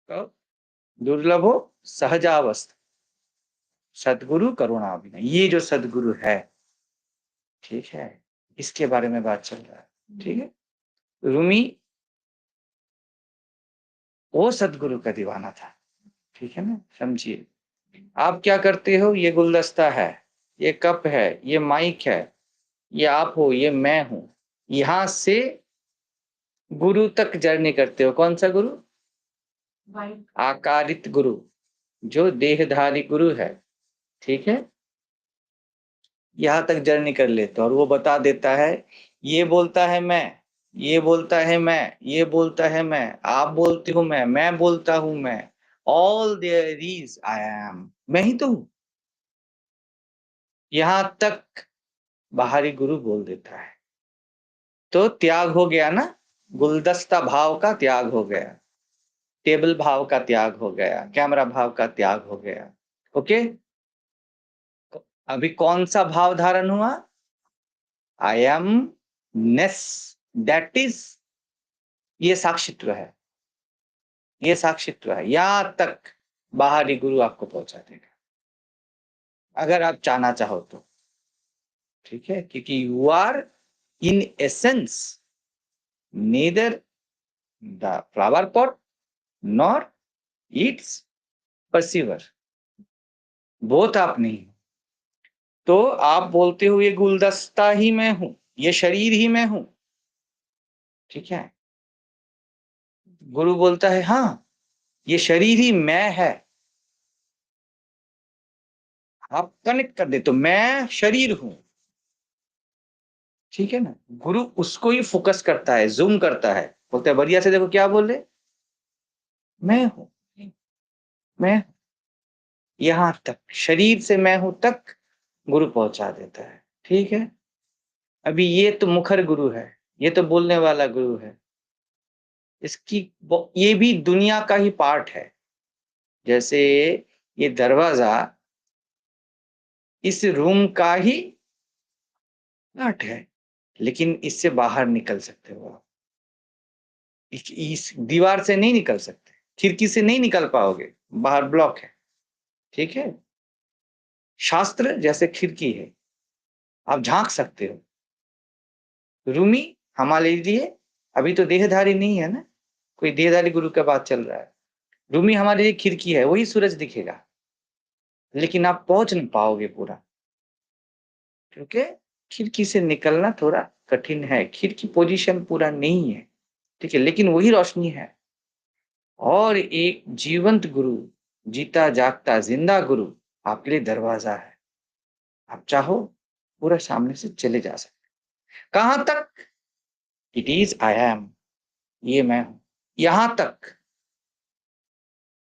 तो दुर्लभो सहजावस्था, सदगुरु करुणाभिनय, ये जो सदगुरु है, ठीक है, इसके बारे में बात चल रहा है, ठीक है। रूमी वो सदगुरु का दीवाना था, ठीक है ना, समझिए। आप क्या करते हो, ये गुलदस्ता है, ये कप है, ये माइक है, ये आप हो, ये मैं हूं, यहां से गुरु तक जर्नी करते हो। कौन सा गुरु, आकारित गुरु, जो देहधारी गुरु है, ठीक है, यहां तक जर्नी कर लेते हो, और वो बता देता है, ये बोलता है मैं, ये बोलता है मैं, ये बोलता है मैं, आप बोलते हो मैं बोलता हूं मैं, all there is I am, मैं ही तो हूं, यहां तक बाहरी गुरु बोल देता है। तो त्याग हो गया ना, गुलदस्ता भाव का त्याग हो गया, टेबल भाव का त्याग हो गया, कैमरा भाव का त्याग हो गया, ओके। अभी कौन सा भाव धारण हुआ, I am ness, that is, ये साक्षित्व है, ये साक्षित्व है, यहां तक बाहरी गुरु आपको पहुंचा देगा, अगर आप चाहना चाहो तो, ठीक है, क्योंकि you are in essence neither the flower pot nor its perceiver, both आप नहीं। तो आप बोलते हो ये गुलदस्ता ही मैं हूं, ये शरीर ही मैं हूं, ठीक है। गुरु बोलता है हाँ, ये शरीर ही मैं है, आप कनेक्ट कर दे तो मैं शरीर हूं, ठीक है ना। गुरु उसको ही फोकस करता है, जूम करता है, बोलता है बढ़िया से देखो क्या बोल रहे, मैं हूं, मैं, यहां तक शरीर से मैं हूं तक गुरु पहुंचा देता है, ठीक है। अभी ये तो मुखर गुरु है, ये तो बोलने वाला गुरु है, इसकी ये भी दुनिया का ही पार्ट है। जैसे ये दरवाजा इस रूम का ही पार्ट है, लेकिन इससे बाहर निकल सकते हो आप, इस दीवार से नहीं निकल सकते, खिड़की से नहीं निकल पाओगे, बाहर ब्लॉक है, ठीक है। शास्त्र जैसे खिड़की है, आप झांक सकते हो। रूमी हमारे लिए अभी तो देहधारी नहीं है ना, कोई देहधारी गुरु का बात चल रहा है, रूमी हमारे लिए खिड़की है, वही सूरज दिखेगा, लेकिन आप पहुंच नहीं पाओगे पूरा, क्योंकि खिड़की से निकलना थोड़ा कठिन है, खिड़की पोजीशन पूरा नहीं है, ठीक है, लेकिन वही रोशनी है। और एक जीवंत गुरु, जीता जागता जिंदा गुरु आपके लिए दरवाजा है, आप चाहो पूरा सामने से चले जा सकते, कहां तक? इट इज आई एम, ये मैं हूं, यहां तक।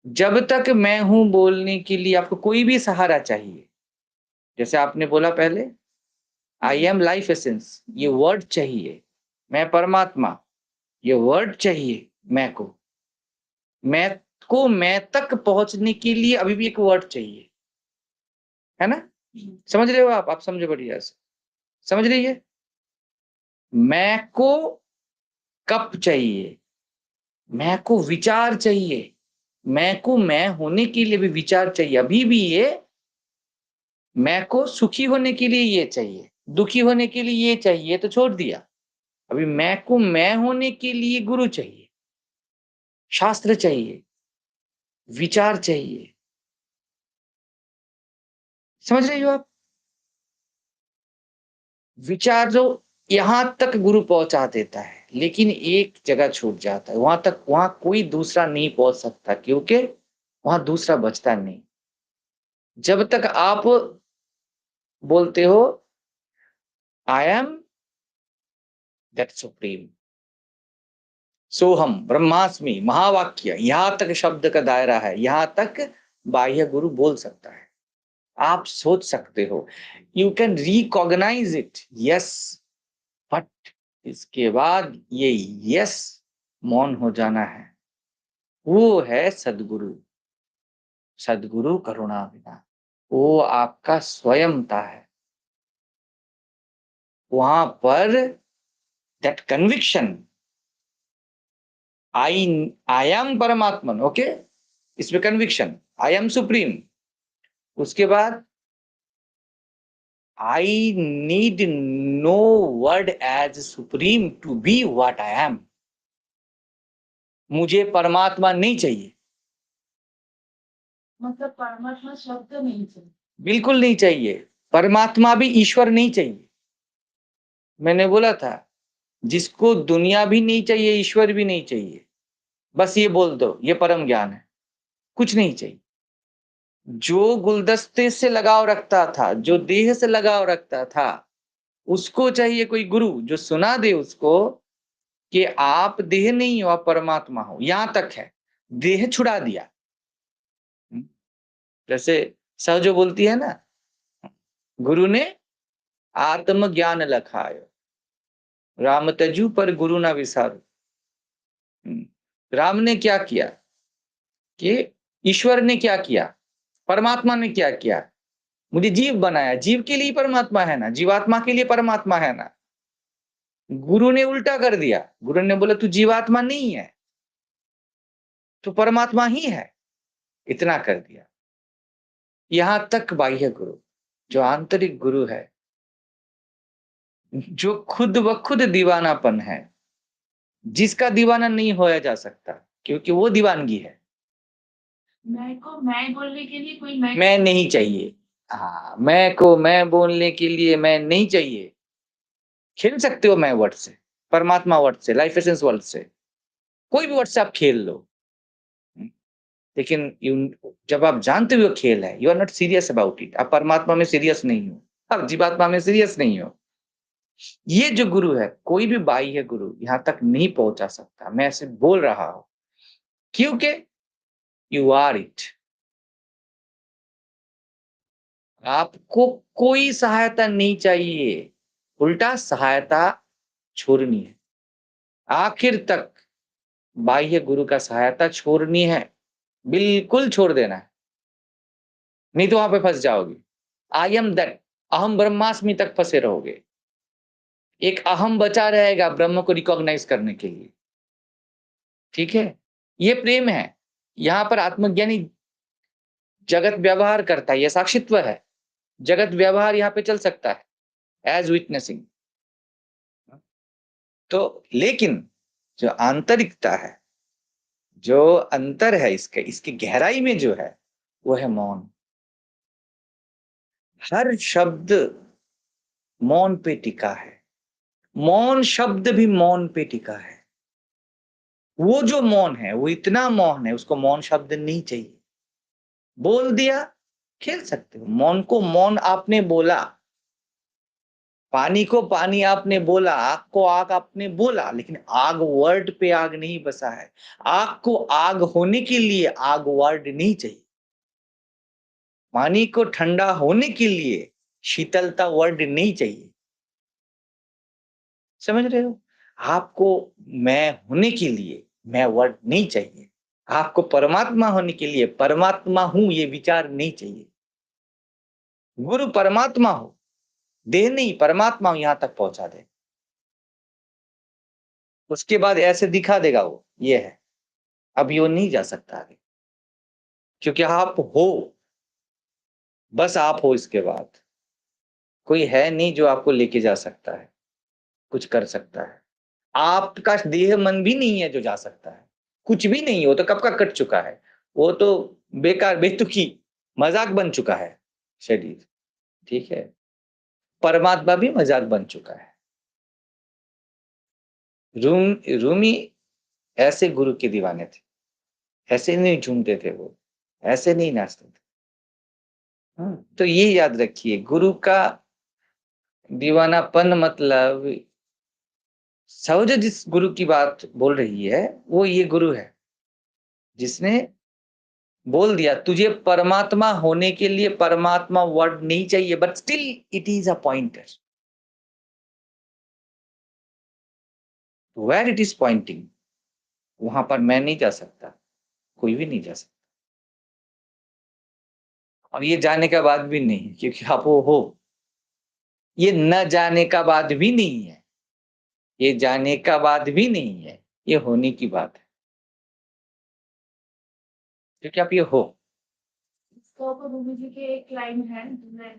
जब तक मैं हूं बोलने के लिए आपको कोई भी सहारा चाहिए, जैसे आपने बोला पहले, आई एम लाइफ एसेंस, ये वर्ड चाहिए। मैं परमात्मा, ये वर्ड चाहिए। मैं को मैं तक पहुंचने के लिए अभी भी एक वर्ड चाहिए, है ना? समझ रहे हो आप समझो बढ़िया से, समझ रही है? मैं को कप चाहिए, मैं को विचार चाहिए, मैं को मैं होने के लिए भी विचार चाहिए। अभी भी ये मैं को सुखी होने के लिए ये चाहिए, दुखी होने के लिए ये चाहिए, तो छोड़ दिया। अभी मैं को मैं होने के लिए गुरु चाहिए, शास्त्र चाहिए, विचार चाहिए। समझ रही हो आप? विचार जो यहां तक गुरु पहुंचा देता है, लेकिन एक जगह छूट जाता है, वहां तक, वहां कोई दूसरा नहीं पहुंच सकता, क्योंकि वहां दूसरा बचता नहीं। जब तक आप बोलते हो आई एम दैट सुप्रीम, सोहम ब्रह्मास्मि, महावाक्य, यहां तक शब्द का दायरा है, यहां तक बाह्य गुरु बोल सकता है। आप सोच सकते हो, you can recognise it, yes, but इसके बाद ये यस मौन हो जाना है। वो है सदगुरु, सदगुरु करुणा विना, वो आपका स्वयंता है। वहां पर दैट कन्विक्शन, आई एम परमात्मन, ओके, इसमें कन्विक्शन, आई एम सुप्रीम। उसके बाद I need no word as supreme to be what I am. मुझे परमात्मा नहीं चाहिए, मतलब परमात्मा शब्द नहीं चाहिए। बिल्कुल नहीं चाहिए। परमात्मा भी ईश्वर नहीं चाहिए। मैंने बोला था, जिसको दुनिया भी नहीं चाहिए, ईश्वर भी नहीं चाहिए, बस ये बोल दो ये परम ज्ञान है, कुछ नहीं चाहिए। जो गुलदस्ते से लगाव रखता था, जो देह से लगाव रखता था, उसको चाहिए कोई गुरु जो सुना दे उसको कि आप देह नहीं हो, आप परमात्मा हो। यहां तक है, देह छुड़ा दिया। जैसे सहजो बोलती है ना, गुरु ने आत्म ज्ञान लखायो, राम तजु पर गुरु ना विसारो। राम ने क्या किया कि ईश्वर ने क्या किया, परमात्मा ने क्या किया, मुझे जीव बनाया, जीव के लिए परमात्मा है ना, जीवात्मा के लिए परमात्मा है ना। गुरु ने उल्टा कर दिया, गुरु ने बोला तू जीवात्मा नहीं है, तो परमात्मा ही है, इतना कर दिया। यहां तक बाह्य गुरु, जो आंतरिक गुरु है, जो खुद ब खुद दीवानापन है, जिसका दीवाना नहीं होया जा सकता, क्योंकि वो दीवानगी है। मैं को मैं बोलने के लिए कोई मैं नहीं चाहिए, हाँ, मैं को मैं बोलने के लिए मैं नहीं चाहिए। खेल सकते हो मैं वर्ड से, परमात्मा वर्ड से, लाइफ एसेंस वर्ड से, कोई भी वर्ड से आप खेल लो, लेकिन जब आप जानते हो खेल है, you are not serious about it. आप परमात्मा में सीरियस नहीं हो, आप जीवात्मा में सीरियस नहीं हो। ये जो गुरु है, कोई भी बाह्य गुरु यहां तक नहीं पहुंचा सकता। मैं ऐसे बोल रहा हूं क्योंकि यू आर इट। आपको कोई सहायता नहीं चाहिए, उल्टा सहायता छोड़नी है। आखिर तक बाह्य गुरु का सहायता छोड़नी है, बिल्कुल छोड़ देना है, नहीं तो वहां पे फंस जाओगे। आई एम दैट, अहम ब्रह्मास्मि तक फंसे रहोगे। एक अहम बचा रहेगा ब्रह्म को रिकॉग्नाइज करने के लिए, ठीक है? ये प्रेम है। यहां पर आत्मज्ञानी जगत व्यवहार करता है, यह साक्षित्व है। जगत व्यवहार यहाँ पे चल सकता है एज विटनेसिंग। तो लेकिन जो आंतरिकता है, जो अंतर है इसके, इसकी गहराई में जो है, वो है मौन। हर शब्द मौन पे टिका है, मौन शब्द भी मौन पे टिका है। वो जो मौन है, वो इतना मौन है, उसको मौन शब्द नहीं चाहिए। बोल दिया, खेल सकते हो। मौन को मौन आपने बोला, पानी को पानी आपने बोला, आग को आग आपने बोला, लेकिन आग वर्ड पे आग नहीं बसा है। आग को आग होने के लिए आग वर्ड नहीं चाहिए। पानी को ठंडा होने के लिए शीतलता वर्ड नहीं चाहिए। समझ रहे हो? आपको मैं होने के लिए मैं वर्ड नहीं चाहिए। आपको परमात्मा होने के लिए परमात्मा हूं ये विचार नहीं चाहिए। गुरु परमात्मा हो, देह नहीं परमात्मा हूं यहां तक पहुंचा दे, उसके बाद ऐसे दिखा देगा वो ये है। अभी वो नहीं जा सकता आगे, क्योंकि आप हो, बस आप हो। इसके बाद कोई है नहीं जो आपको लेके जा सकता है, कुछ कर सकता है। आपका देह मन भी नहीं है जो जा सकता है, कुछ भी नहीं। वो तो कब का कट चुका है, वो तो बेकार बेतुकी मजाक बन चुका है शरीर। ठीक है, परमात्मा भी मजाक बन चुका है। रूमी ऐसे गुरु के दीवाने थे, ऐसे नहीं झूमते थे वो, ऐसे नहीं नाचते थे। तो ये याद रखिए, गुरु का दीवानापन मतलब सरोज जिस गुरु की बात बोल रही है वो ये गुरु है जिसने बोल दिया तुझे परमात्मा होने के लिए परमात्मा वर्ड नहीं चाहिए, but still it is a pointer where it is pointing. वहां पर मैं नहीं जा सकता, कोई भी नहीं जा सकता, और ये जाने का बाद भी नहीं, क्योंकि आप वो हो। ये न जाने का बाद भी नहीं है, ये जाने का बाद भी नहीं है, ये होने की बात है, क्योंकि आप ये हो। तो गुरु जी की एक लाइन है जो मैं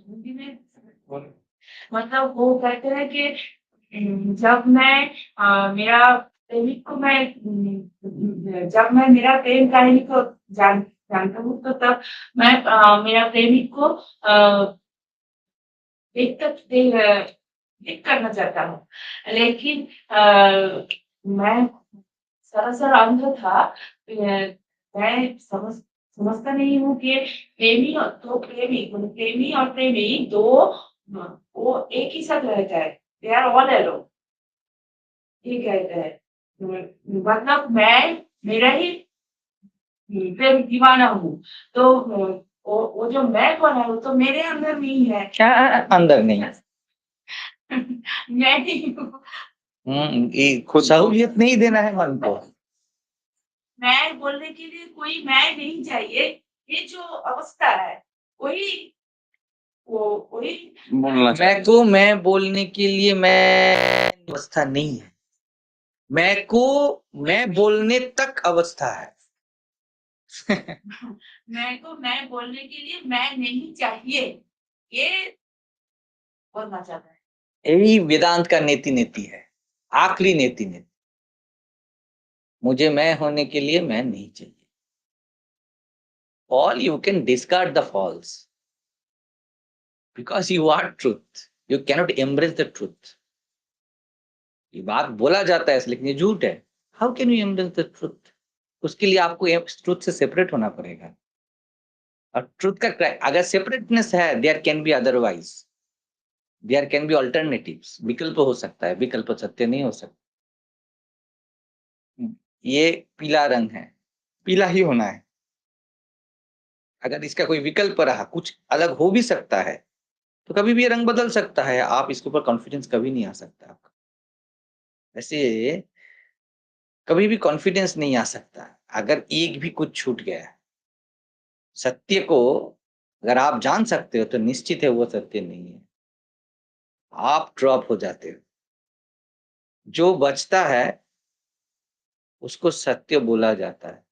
हिंदी में मतलब वो कहते हैं कि जब मैं मेरा प्रेमिक को मैं जब मैं मेरा प्रेम कहानी को जानता हूँ तो तब मैं मेरा प्रेमिक को देख करना चाहता हूँ, लेकिन मैं सरासर अंध था। मैं समझता नहीं हूँ कि प्रेमी और प्रेमी दो वो एक ही साथ रहता है। दे आर ऑल एलोन, ये कहते हैं। मतलब मैं मेरा ही प्रेम दीवाना हूँ। तो वो जो मैं कौन है वो तो मेरे अंदर नहीं है। क्या अंदर नहीं? मैं ही हूँ। ये खुद सहूलियत नहीं देना है मन को। मैं बोलने के लिए कोई मैं नहीं चाहिए। ये जो अवस्था है वही वही बोलना चाहिए। मैं को मैं बोलने के लिए मैं अवस्था नहीं है, मैं को मैं बोलने तक अवस्था है। मैं को मैं बोलने के लिए मैं नहीं चाहिए, ये बोलना चाहता है। यही वेदांत का नीति नीति है, आखिरी नीति नीति। मुझे मैं होने के लिए मैं नहीं चाहिए। All you can discard the false because you are truth. You cannot embrace the truth. ये बात बोला जाता है लेकिन ये झूठ है। How can you embrace the truth? उसके लिए आपको ट्रुथ से सेपरेट होना पड़ेगा। और ट्रुथ का अगर सेपरेटनेस है, there can be otherwise, there can be alternatives. विकल्प हो सकता है, विकल्प सत्य नहीं हो सकता। ये पीला रंग है, पीला ही होना है। अगर इसका कोई विकल्प रहा, कुछ अलग हो भी सकता है, तो कभी भी ये रंग बदल सकता है। आप इसके ऊपर कॉन्फिडेंस कभी नहीं आ सकता आपका। ऐसे कभी भी कॉन्फिडेंस नहीं आ सकता अगर एक भी कुछ छूट गया है। सत्य को अगर आप जान सकते हो तो निश्चित है वो सत्य नहीं है, आप ड्रॉप हो जाते हो। जो बचता है उसको सत्य बोला जाता है।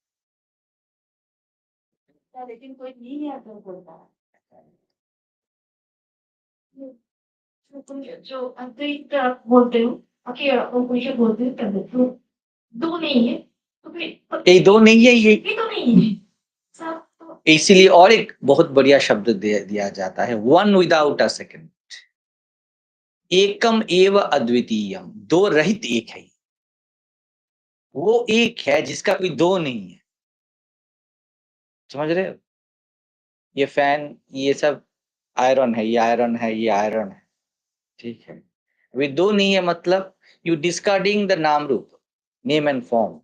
लेकिन कोई नहीं है तो बोलता है। जो अद्वैत बोलते हो, कोई बोलते हो तब तो दो नहीं है, तो फिर ये दो नहीं है, ये तो नहीं है सब तो। इसीलिए और एक बहुत बढ़िया शब्द दिया जाता है, वन विदाउट अ सेकंड। एकम एव अद्वितीयम, दो रहित एक है। वो एक है जिसका कोई दो नहीं है। समझ रहे हो? ये फैन ये सब आयरन है, ये आयरन है, ये आयरन है, ठीक है। अभी दो नहीं है, मतलब यू डिस्कार्डिंग द नाम रूप, नेम एंड फॉर्म,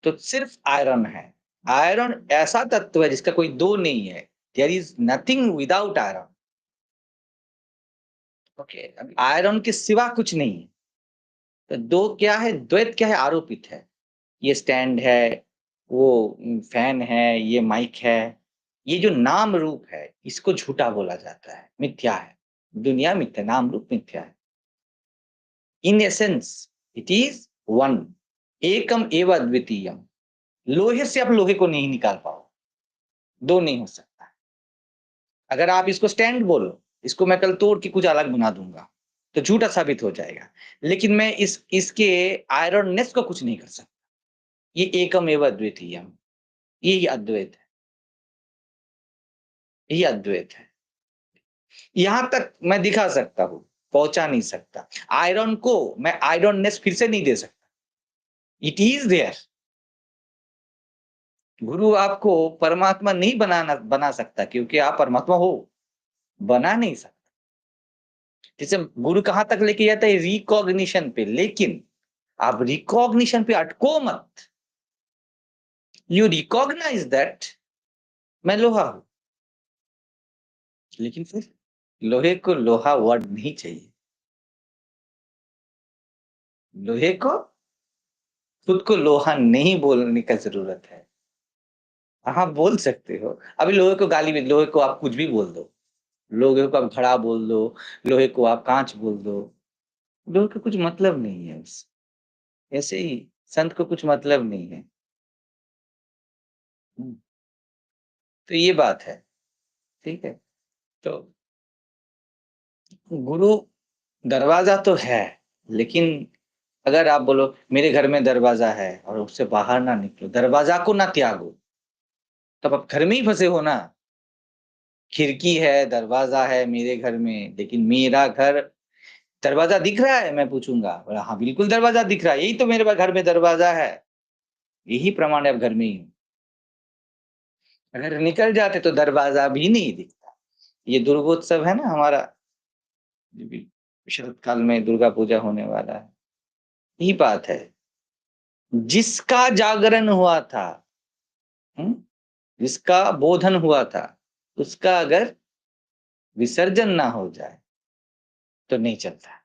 तो सिर्फ आयरन है। आयरन ऐसा तत्व है जिसका कोई दो नहीं है, there is nothing without iron. Okay, iron के सिवा कुछ नहीं है। तो दो क्या है, द्वैत क्या है, आरोपित है। ये स्टैंड है, वो फैन है, ये माइक है, ये जो नाम रूप है इसको झूठा बोला जाता है, मिथ्या है। दुनिया मिथ्या, नाम रूप मिथ्या है। In essence it is one, एकम एव अद्वितीयम। लोहे से आप लोहे को नहीं निकाल पाओ, दो नहीं हो सकता। अगर आप इसको स्टैंड बोलो, इसको मैं कल तोड़ के कुछ अलग बना दूंगा तो झूठा साबित हो जाएगा, लेकिन मैं इसके आयरननेस को कुछ नहीं कर सकता। ये एकम एव अद्वितीयम, यही अद्वैत है, यही अद्वैत है। यहां तक मैं दिखा सकता हूं, पहुंचा नहीं सकता। आयरन को मैं आयरननेस फिर से नहीं दे सकता, इट इज देयर। गुरु आपको परमात्मा नहीं बना सकता, क्योंकि आप परमात्मा हो, बना नहीं सकता। जैसे गुरु कहां तक लेके जाता है, रिकॉग्निशन पे, लेकिन आप रिकॉग्निशन पे अटको मत। यू रिकॉग्नाइज दैट मैं लोहा हूं, लेकिन फिर लोहे को लोहा वर्ड नहीं चाहिए। लोहे को खुद को लोहा नहीं बोलने का जरूरत है। हाँ, बोल सकते हो। अभी लोहे को गाली में, लोहे को आप कुछ भी बोल दो, लोहे को आप घड़ा बोल दो, लोहे को आप कांच बोल दो, लोहे का कुछ मतलब नहीं है उससे। ऐसे ही संत को कुछ मतलब नहीं है। तो ये बात है, ठीक है। तो गुरु दरवाजा तो है, लेकिन अगर आप बोलो मेरे घर में दरवाजा है और उससे बाहर ना निकलो, दरवाजा को ना त्यागो, तब आप घर में ही फंसे हो ना। खिड़की है, दरवाजा है मेरे घर में, लेकिन मेरा घर, दरवाजा दिख रहा है? मैं पूछूंगा, बोला हाँ बिल्कुल दरवाजा दिख रहा है, यही तो मेरे घर में दरवाजा है। यही प्रमाण है, आप घर में ही हो। अगर निकल जाते तो दरवाजा भी नहीं दिखता। ये दुर्गोत्सव है ना हमारा, शरत काल में दुर्गा पूजा होने वाला है, यही बात है। जिसका जागरण हुआ था, जिसका बोधन हुआ था, उसका अगर विसर्जन ना हो जाए तो नहीं चलता।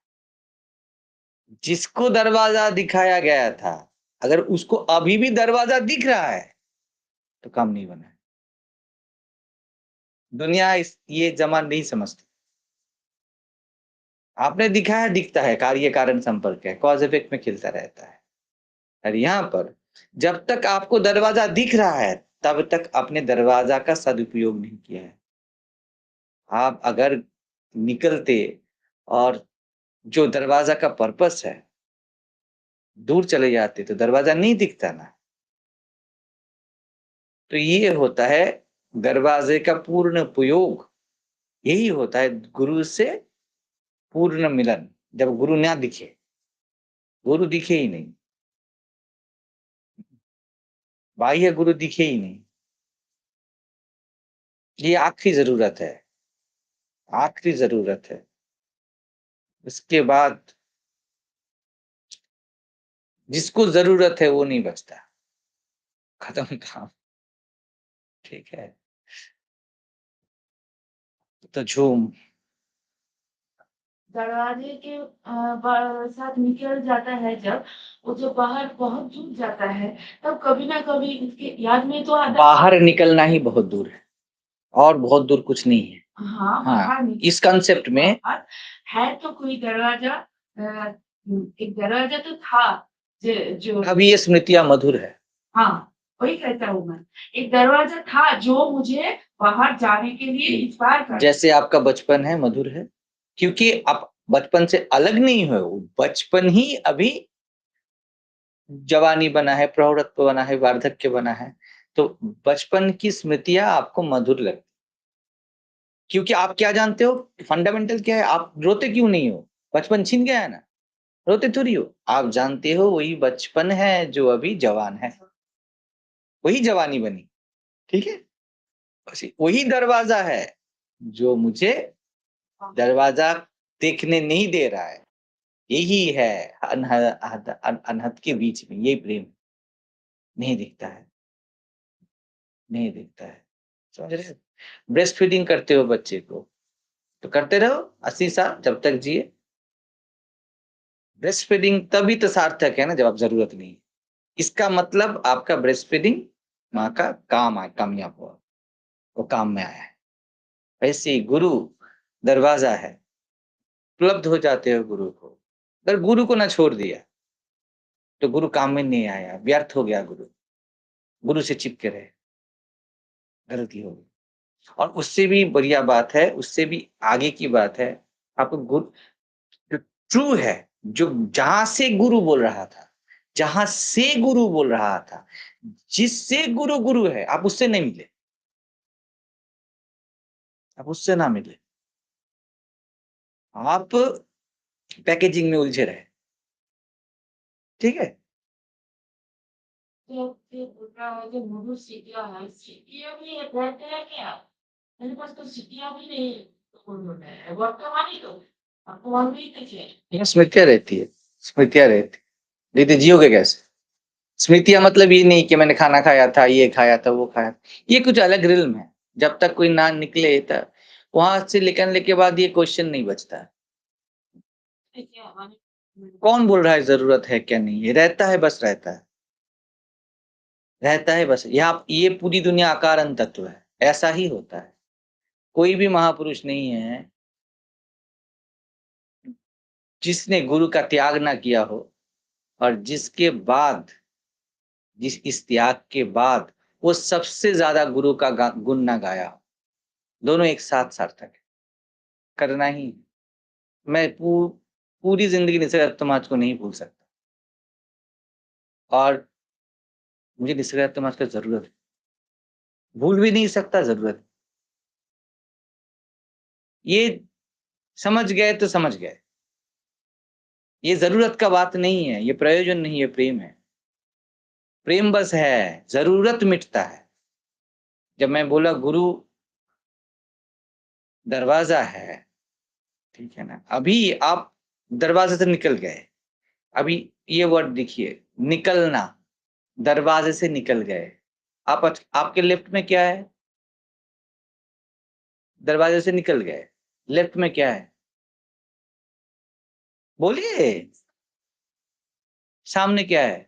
जिसको दरवाजा दिखाया गया था, अगर उसको अभी भी दरवाजा दिख रहा है तो काम नहीं बना है। दुनिया ये जमा नहीं समझती। आपने दिखाया, दिखता है, कार्य कारण संपर्क है, कॉज इफेक्ट में खिलता रहता है। और यहां पर जब तक आपको दरवाजा दिख रहा है तब तक अपने दरवाजा का सदुपयोग नहीं किया है। आप अगर निकलते और जो दरवाजा का पर्पस है दूर चले जाते तो दरवाजा नहीं दिखता ना। तो ये होता है दरवाजे का पूर्ण उपयोग, यही होता है गुरु से पूर्ण मिलन। जब गुरु ना दिखे, गुरु दिखे ही नहीं, बाह्य गुरु दिखे ही नहीं, ये आखिरी जरूरत है, आखिरी जरूरत है। उसके बाद जिसको जरूरत है वो नहीं बचता, खत्म काम, ठीक है। तो झूम दरवाजे के साथ निकल जाता है, जब वो जो बाहर बहुत दूर जाता है, तब कभी ना कभी उसके याद में तो आता है। बाहर निकलना ही बहुत दूर है, और बहुत दूर कुछ नहीं है। हाँ, हाँ, बाहर निकल इस कंसेप्ट में बाहर है तो कोई दरवाजा, एक दरवाजा तो था जो अब ये स्मृतियां मधुर है। हाँ, वही कहता हूँ मैं, एक दरवाजा था जो मुझे बाहर जाने के लिए इंस्पायर कर। जैसे आपका बचपन है, मधुर है, क्योंकि आप बचपन से अलग नहीं हुए हो। बचपन ही अभी जवानी बना है, प्रौढ़त्व बना है, वार्धक्य बना है, तो बचपन की स्मृतियां आपको मधुर लगती, क्योंकि आप क्या जानते हो, फंडामेंटल क्या है, आप रोते क्यों नहीं हो? बचपन छिन गया है ना, रोते थोड़ी हो। आप जानते हो वही बचपन है जो अभी जवान है, वही जवानी बनी, ठीक है। वही दरवाजा है जो मुझे दरवाजा देखने नहीं दे रहा है, यही है अनहद के बीच में, यही प्रेम नहीं दिखता है, नहीं दिखता है। समझ रहे? ब्रेस्ट फीडिंग करते हो बच्चे को, तो करते रहो 80 साल जब तक जिए। ब्रेस्ट फीडिंग तभी तो सार्थक है ना जब आप जरूरत नहीं है। इसका मतलब आपका ब्रेस्ट फीडिंग माँ का काम आया, कामयाब हुआ, वो काम में आया है। ऐसे ही गुरु दरवाजा है, उपलब्ध हो जाते हो गुरु को। अगर गुरु को ना छोड़ दिया तो गुरु काम में नहीं आया, व्यर्थ हो गया गुरु, गुरु से चिपके रहे, गलती हो गई। और उससे भी बढ़िया बात है, उससे भी आगे की बात है, आपको गुरु जो ट्रू है, जो जहां से गुरु बोल रहा था, जहां से गुरु बोल रहा था, जिससे गुरु गुरु है, आप उससे नहीं मिले, आप उससे ना मिले, आप पैकेजिंग में उलझे रहे। ठीक है? तो फिर दूसरा है जो गुरु सीखिया है, सीखिया भी ये कहते हैं क्या? मेरे पास तो सीखिया भी नहीं है, तो कौन बोल रहा है? वर्तमान ही तो, वर्तमान भी तो है। यहाँ स्मृतियां रहती है, स्मृतियां रहती, नहीं तो जियोगे कैसे? स्मृतियां मतलब ये नहीं कि मैंने खाना खाया था, ये खाया था, वो खाया था। ये कुछ अलग रिल्म है। जब तक कोई ना निकले तब वहां से निकलने के बाद ये क्वेश्चन नहीं बचता है। क्या हमारे कौन बोल रहा है जरूरत है क्या नहीं है? रहता है, बस रहता है, रहता है बस। यहाँ ये पूरी दुनिया अकारण तत्व है, ऐसा ही होता है। कोई भी महापुरुष नहीं है जिसने गुरु का त्याग ना किया हो, और जिसके बाद, जिस इस त्याग के बाद वो सबसे ज्यादा गुरु का गुण ना गाया हो। दोनों एक साथ सार्थक है, करना ही है। मैं पूरी जिंदगी निसर्ग समाज को नहीं भूल सकता, और मुझे निसर्ग समाज का जरूरत है, भूल भी नहीं सकता, जरूरत है। ये समझ गए तो समझ गए, ये जरूरत का बात नहीं है, ये प्रयोजन नहीं है, प्रेम है। प्रेम बस है, जरूरत मिटता है। जब मैं बोला गुरु दरवाजा है, ठीक है ना, अभी आप दरवाजे से निकल गए, अभी ये वर्ड देखिए, निकलना, दरवाजे से निकल गए। आप आपके लेफ्ट में क्या है? दरवाजे से निकल गए, लेफ्ट में क्या है? बोलिए, सामने क्या है?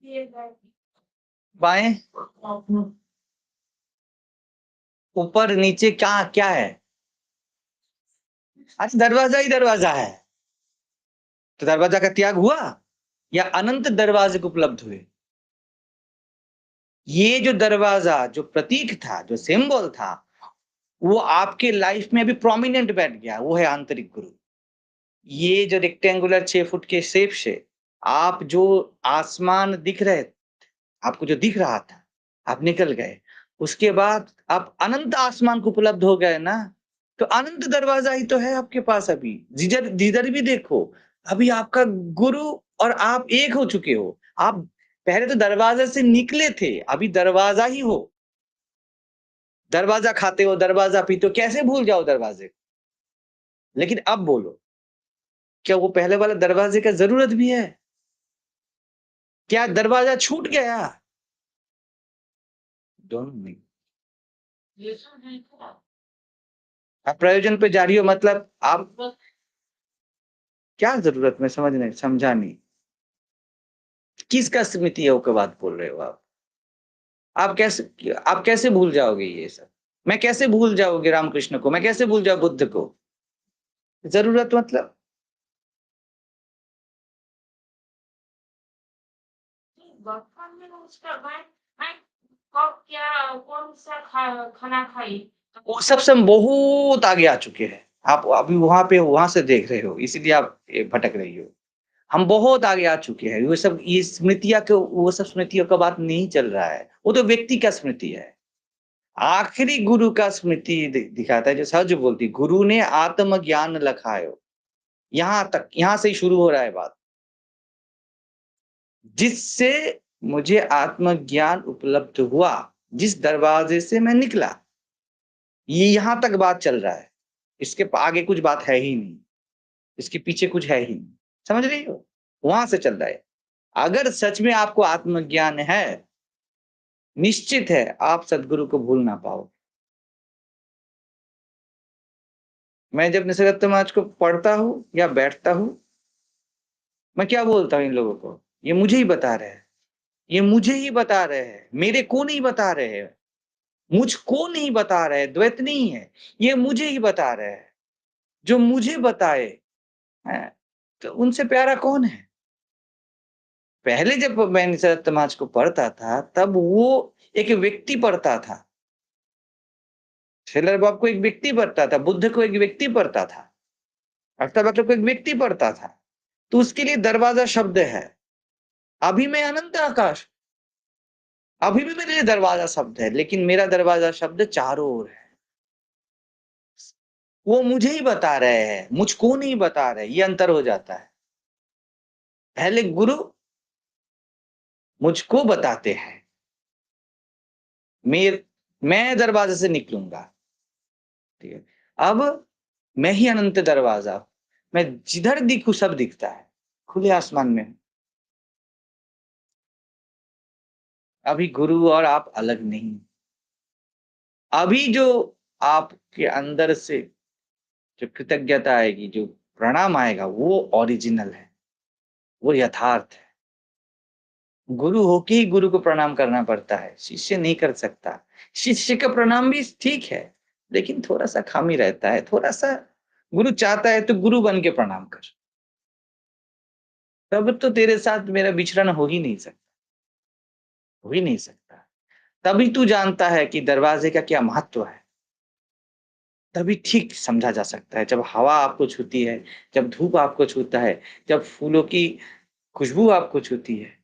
ये बात बाएं, अपने ऊपर, नीचे, क्या क्या है? अच्छा, दरवाजा ही दरवाजा है, तो दरवाजा का त्याग हुआ या अनंत दरवाजे को उपलब्ध हुए? ये जो दरवाजा, जो प्रतीक था, जो सिंबल था, वो आपके लाइफ में अभी प्रोमिनेंट बैठ गया, वो है आंतरिक गुरु। ये जो रेक्टेंगुलर 6 फुट के शेप से आप जो आसमान दिख रहे, आपको जो दिख रहा था, आप निकल गए, उसके बाद आप अनंत आसमान को उपलब्ध हो गए ना, तो अनंत दरवाजा ही तो है आपके पास। अभी जिधर जिधर भी देखो, अभी आपका गुरु और आप एक हो चुके हो। आप पहले तो दरवाजे से निकले थे, अभी दरवाजा ही हो। दरवाजा खाते हो, दरवाजा पीते हो, कैसे भूल जाओ दरवाजे को? लेकिन अब बोलो, क्या वो पहले वाला दरवाजे का जरूरत भी है? क्या दरवाजा छूट गया? दोनों नहीं। जैसा है क्या? आप प्रयोजन पे जा रही हो, मतलब आप बस क्या जरूरत में, समझ नहीं, समझा नहीं। किसका स्मृति है के बात बोल रहे हो आप? आप कैसे भूल जाओगे ये सब? मैं कैसे भूल जाओगे रामकृष्ण को? मैं कैसे भूल जाऊं बुद्ध को? जरूरत मतलब बचपन में उसका मैं कब क्या कौन सा खाना खाई? वो सब से हम बहुत आगे आ चुके हैं। आप अभी वहां से देख रहे हो, इसीलिए आप भटक रही हो। हम बहुत आगे आ चुके हैं। वो सब, ये स्मृतियां को, वो सब स्मृतियों का बात नहीं चल रहा है। वो तो व्यक्ति का स्मृति है। आखिरी गुरु का स्मृति दिखाता है, जो सहज बोलती, गुरु ने आत्म ज्ञान लखायो। यहां तक, यहां से ही शुरू हो रहा है बात, जिससे मुझे आत्मज्ञान उपलब्ध हुआ। जिस दरवाजे से मैं निकला, ये यहां तक बात चल रहा है, इसके आगे कुछ बात है ही नहीं, इसके पीछे कुछ है ही नहीं, समझ रही हो? वहां से चल रहा है। अगर सच में आपको आत्मज्ञान है, निश्चित है आप सदगुरु को भूल ना पाओ। मैं जब निसर्ग समाज को पढ़ता हूं या बैठता हूं, मैं क्या बोलता हूं इन लोगों को, ये मुझे ही बता रहे हैं, ये मुझे ही बता रहे हैं, मेरे को नहीं बता रहे हैं, मुझको नहीं बता रहे, द्वैत नहीं है, ये मुझे ही बता रहे हैं। जो मुझे बताए हैं, तो उनसे प्यारा कौन है? पहले जब मैं निसर्ग समाज को पढ़ता था, तब वो एक व्यक्ति पढ़ता था, शेलर बाब को एक व्यक्ति पढ़ता था, बुद्ध को एक व्यक्ति पढ़ता था, अष्टावक्र को एक व्यक्ति पढ़ता था। तो उसके लिए दरवाजा शब्द है। अभी मैं अनंत आकाश, अभी भी मेरे लिए दरवाजा शब्द है, लेकिन मेरा दरवाजा शब्द चारों ओर है। वो मुझे ही बता रहे हैं, मुझको नहीं बता रहे, ये अंतर हो जाता है। पहले गुरु मुझको बताते हैं, मैं दरवाजे से निकलूंगा, ठीक है। अब मैं ही अनंत दरवाजा, मैं जिधर दिखूं सब दिखता है, खुले आसमान में। अभी गुरु और आप अलग नहीं। अभी जो आपके अंदर से जो कृतज्ञता आएगी, जो प्रणाम आएगा, वो ओरिजिनल है, वो यथार्थ है। गुरु होके ही गुरु को प्रणाम करना पड़ता है, शिष्य नहीं कर सकता। शिष्य का प्रणाम भी ठीक है, लेकिन थोड़ा सा खामी रहता है, थोड़ा सा। गुरु चाहता है तो गुरु बन के प्रणाम कर, तब तो तेरे साथ मेरा विचरण हो ही नहीं सकता, हो ही नहीं सकता। तभी तू जानता है कि दरवाजे का क्या महत्व है। तभी ठीक समझा जा सकता है, जब हवा आपको छूती है, जब धूप आपको छूता है, जब फूलों की खुशबू आपको छूती है,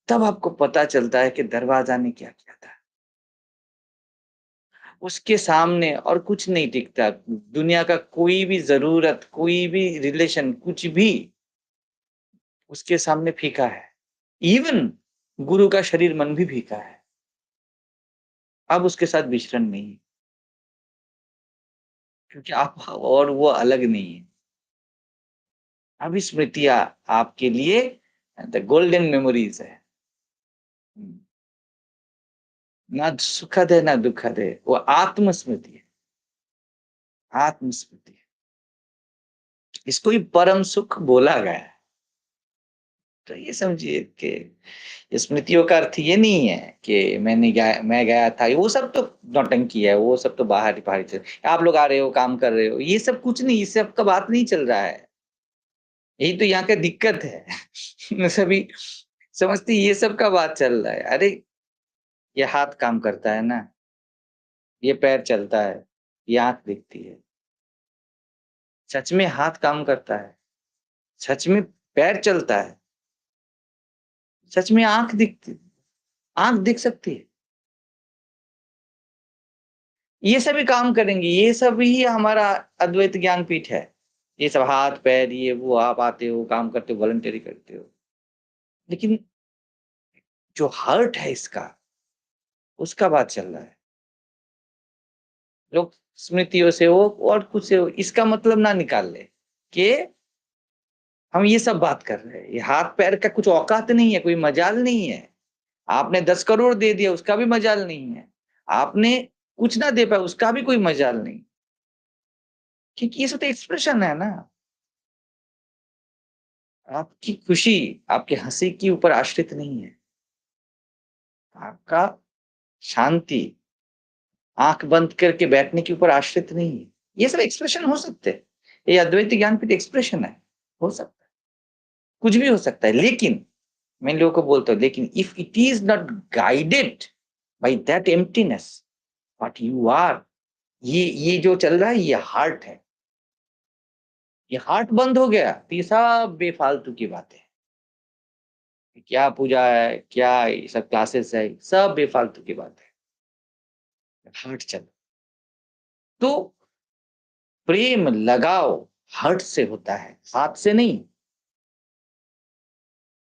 तब आपको पता चलता है कि दरवाजा ने क्या किया था। उसके सामने और कुछ नहीं टिकता, दुनिया का कोई भी जरूरत, कोई भी रिलेशन, कुछ भी उसके सामने फीका है। इवन गुरु का शरीर मन भी फीका है। अब उसके साथ विचरण नहीं है, क्योंकि आप और वो अलग नहीं है। अभी स्मृतियां आपके लिए द गोल्डन मेमोरीज है। ना सुखद है ना दुखद है, वो आत्मस्मृति है, आत्मस्मृति है। इसको ही परम सुख बोला गया है। तो ये समझिए कि स्मृतियों का अर्थ ये नहीं है कि मैं गया था, वो सब तो नौटंकी है, वो सब तो बाहर बाहर चल, आप लोग आ रहे हो, काम कर रहे हो, ये सब कुछ नहीं, इस सब का बात नहीं चल रहा है। यही तो यहाँ का दिक्कत है। सभी समझते ये सब का बात चल रहा है। अरे ये हाथ काम करता है ना, ये पैर चलता है, ये आंख दिखती है, सच में हाथ काम करता है, सच में पैर चलता है, सच में आंख दिखती, आंख दिख सकती है, ये सभी काम करेंगे, ये सब ही हमारा अद्वैत ज्ञान पीठ है। ये सब हाथ पैर, ये वो, आप आते हो, काम करते हो, वॉलंटरी करते हो, लेकिन जो हर्ट है इसका, उसका बात चल रहा है। लोग स्मृतियों से हो और कुछ से हो, इसका मतलब ना निकाल ले कि हम ये सब बात कर रहे हैं। ये हाथ पैर का कुछ औकात नहीं है, कोई मजाल नहीं है। आपने 10 करोड़ दे दिया, उसका भी मजाल नहीं है। आपने कुछ ना दे पाया, उसका भी कोई मजाल नहीं, क्योंकि ये सब तो एक्सप्रेशन है ना। आपकी खुशी, आपके हंसी के ऊपर आश्रित नहीं है। आपका शांति, आंख बंद करके बैठने के ऊपर आश्रित नहीं है। ये सब एक्सप्रेशन हो सकते हैं, ये अद्वैत ज्ञान पे एक्सप्रेशन है, हो सकता है, कुछ भी हो सकता है। लेकिन मैं लोगों को बोलता हूँ, लेकिन if it is not guided by that emptiness what you are, ये जो चल रहा है, ये हार्ट है। ये हार्ट बंद हो गया तो ये सब बेफालतू की बातें हैं। क्या पूजा है, क्या ये सब क्लासेस है, सब बेफालतू की बात है। हार्ट चल, तो प्रेम लगाओ हार्ट से होता है, हाथ से नहीं।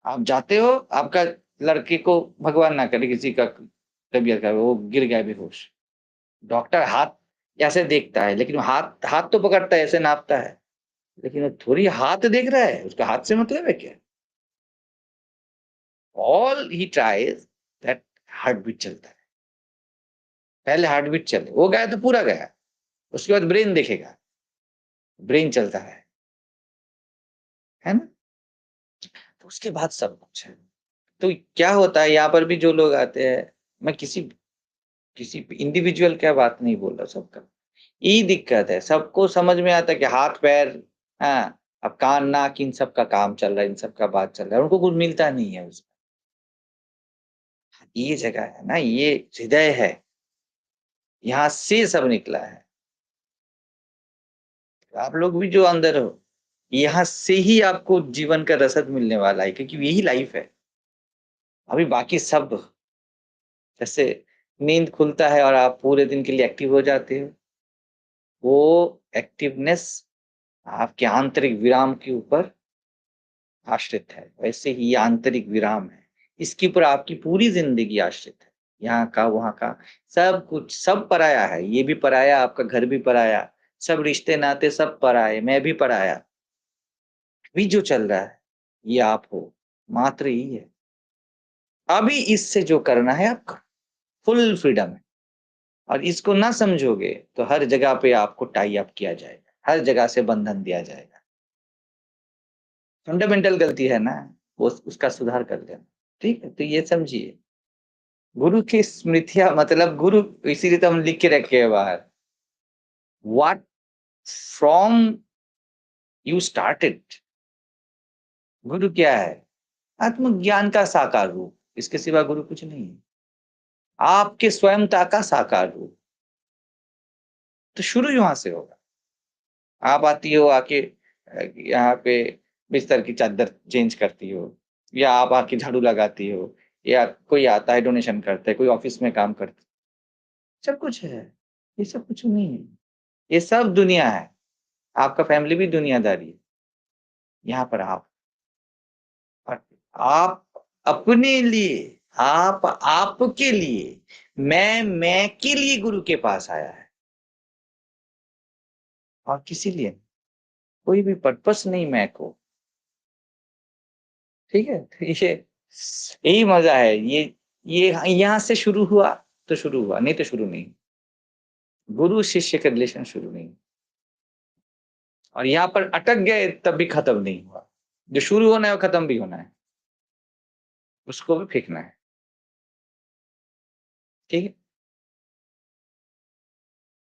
आप जाते हो, आपका लड़के को भगवान ना करे किसी का तबीयत खराब, वो गिर गया बेहोश। डॉक्टर हाथ ऐसे देखता है, लेकिन हाथ हाथ तो पकड़ता है, ऐसे नापता है, लेकिन वो थोड़ी हाथ देख रहा है, उसका हाथ से मतलब है क्या? All he tries that heart beat चलता है, पहले हार्ट बीट चले, वो गया तो पूरा गया, उसके बाद ब्रेन देखेगा, ब्रेन चलता है ना? तो उसके बाद सब कुछ है। तो क्या होता है यहाँ पर भी जो लोग आते हैं, मैं किसी किसी इंडिविजुअल क्या बात नहीं बोल रहा, सबका यही दिक्कत है। सबको समझ में आता है कि हाथ पैर, हाँ, अब कान नाक इन सब का काम चल रहा है, इन सब का बात चल रहा है, उनको कुछ मिलता नहीं है उसमें। ये जगह है ना, ये हृदय है, यहाँ से सब निकला है। आप लोग भी जो अंदर हो, यहाँ से ही आपको जीवन का रसद मिलने वाला है, क्योंकि यही लाइफ है। अभी बाकी सब, जैसे नींद खुलता है और आप पूरे दिन के लिए एक्टिव हो जाते हो, वो एक्टिवनेस आपके आंतरिक विराम के ऊपर आश्रित है। वैसे ही ये आंतरिक विराम है, इसके ऊपर आपकी पूरी जिंदगी आश्रित है। यहाँ का वहाँ का सब कुछ, सब पराया है। ये भी पराया, आपका घर भी पराया, सब रिश्ते नाते सब पराये, मैं भी पराया। अभी जो चल रहा है ये आप हो, मात्र ही है। अभी इससे जो करना है आपका फुल फ्रीडम है, और इसको ना समझोगे तो हर जगह पे आपको टाई अप किया जाएगा, हर जगह से बंधन दिया जाएगा। फंडामेंटल गलती है ना, वो उसका सुधार कर लेना। ठीक है, तो ये समझिए, गुरु की स्मृतियां मतलब गुरु, इसीलिए तो हम लिख के रखे हैं बाहर, व्हाट फ्रॉम यू स्टार्टेड। गुरु क्या है? आत्मज्ञान का साकार रूप, इसके सिवा गुरु कुछ नहीं है। आपके स्वयंता का साकार रूप। तो शुरू यहाँ से होगा। आप आती हो, आके यहाँ पे बिस्तर की चादर चेंज करती हो, या आप आके झाड़ू लगाती हो, या कोई आता है डोनेशन करता है, कोई ऑफिस में काम करता है, सब कुछ है। ये सब कुछ नहीं है, ये सब दुनिया है। आपका फैमिली भी दुनियादारी है। यहाँ पर आप, और आप अपने लिए, आप आपके लिए, मैं के लिए गुरु के पास आया है, और किसी लिए नहीं। कोई भी पर्पस नहीं मैं को। ठीक है, तो ये यही मजा है। ये यहाँ से शुरू हुआ तो शुरू हुआ, नहीं तो शुरू नहीं। गुरु शिष्य का रिलेशन शुरू नहीं, और यहाँ पर अटक गए तब भी खत्म नहीं हुआ। जो शुरू होना है वो खत्म भी होना है, उसको भी फेंकना है। ठीक है।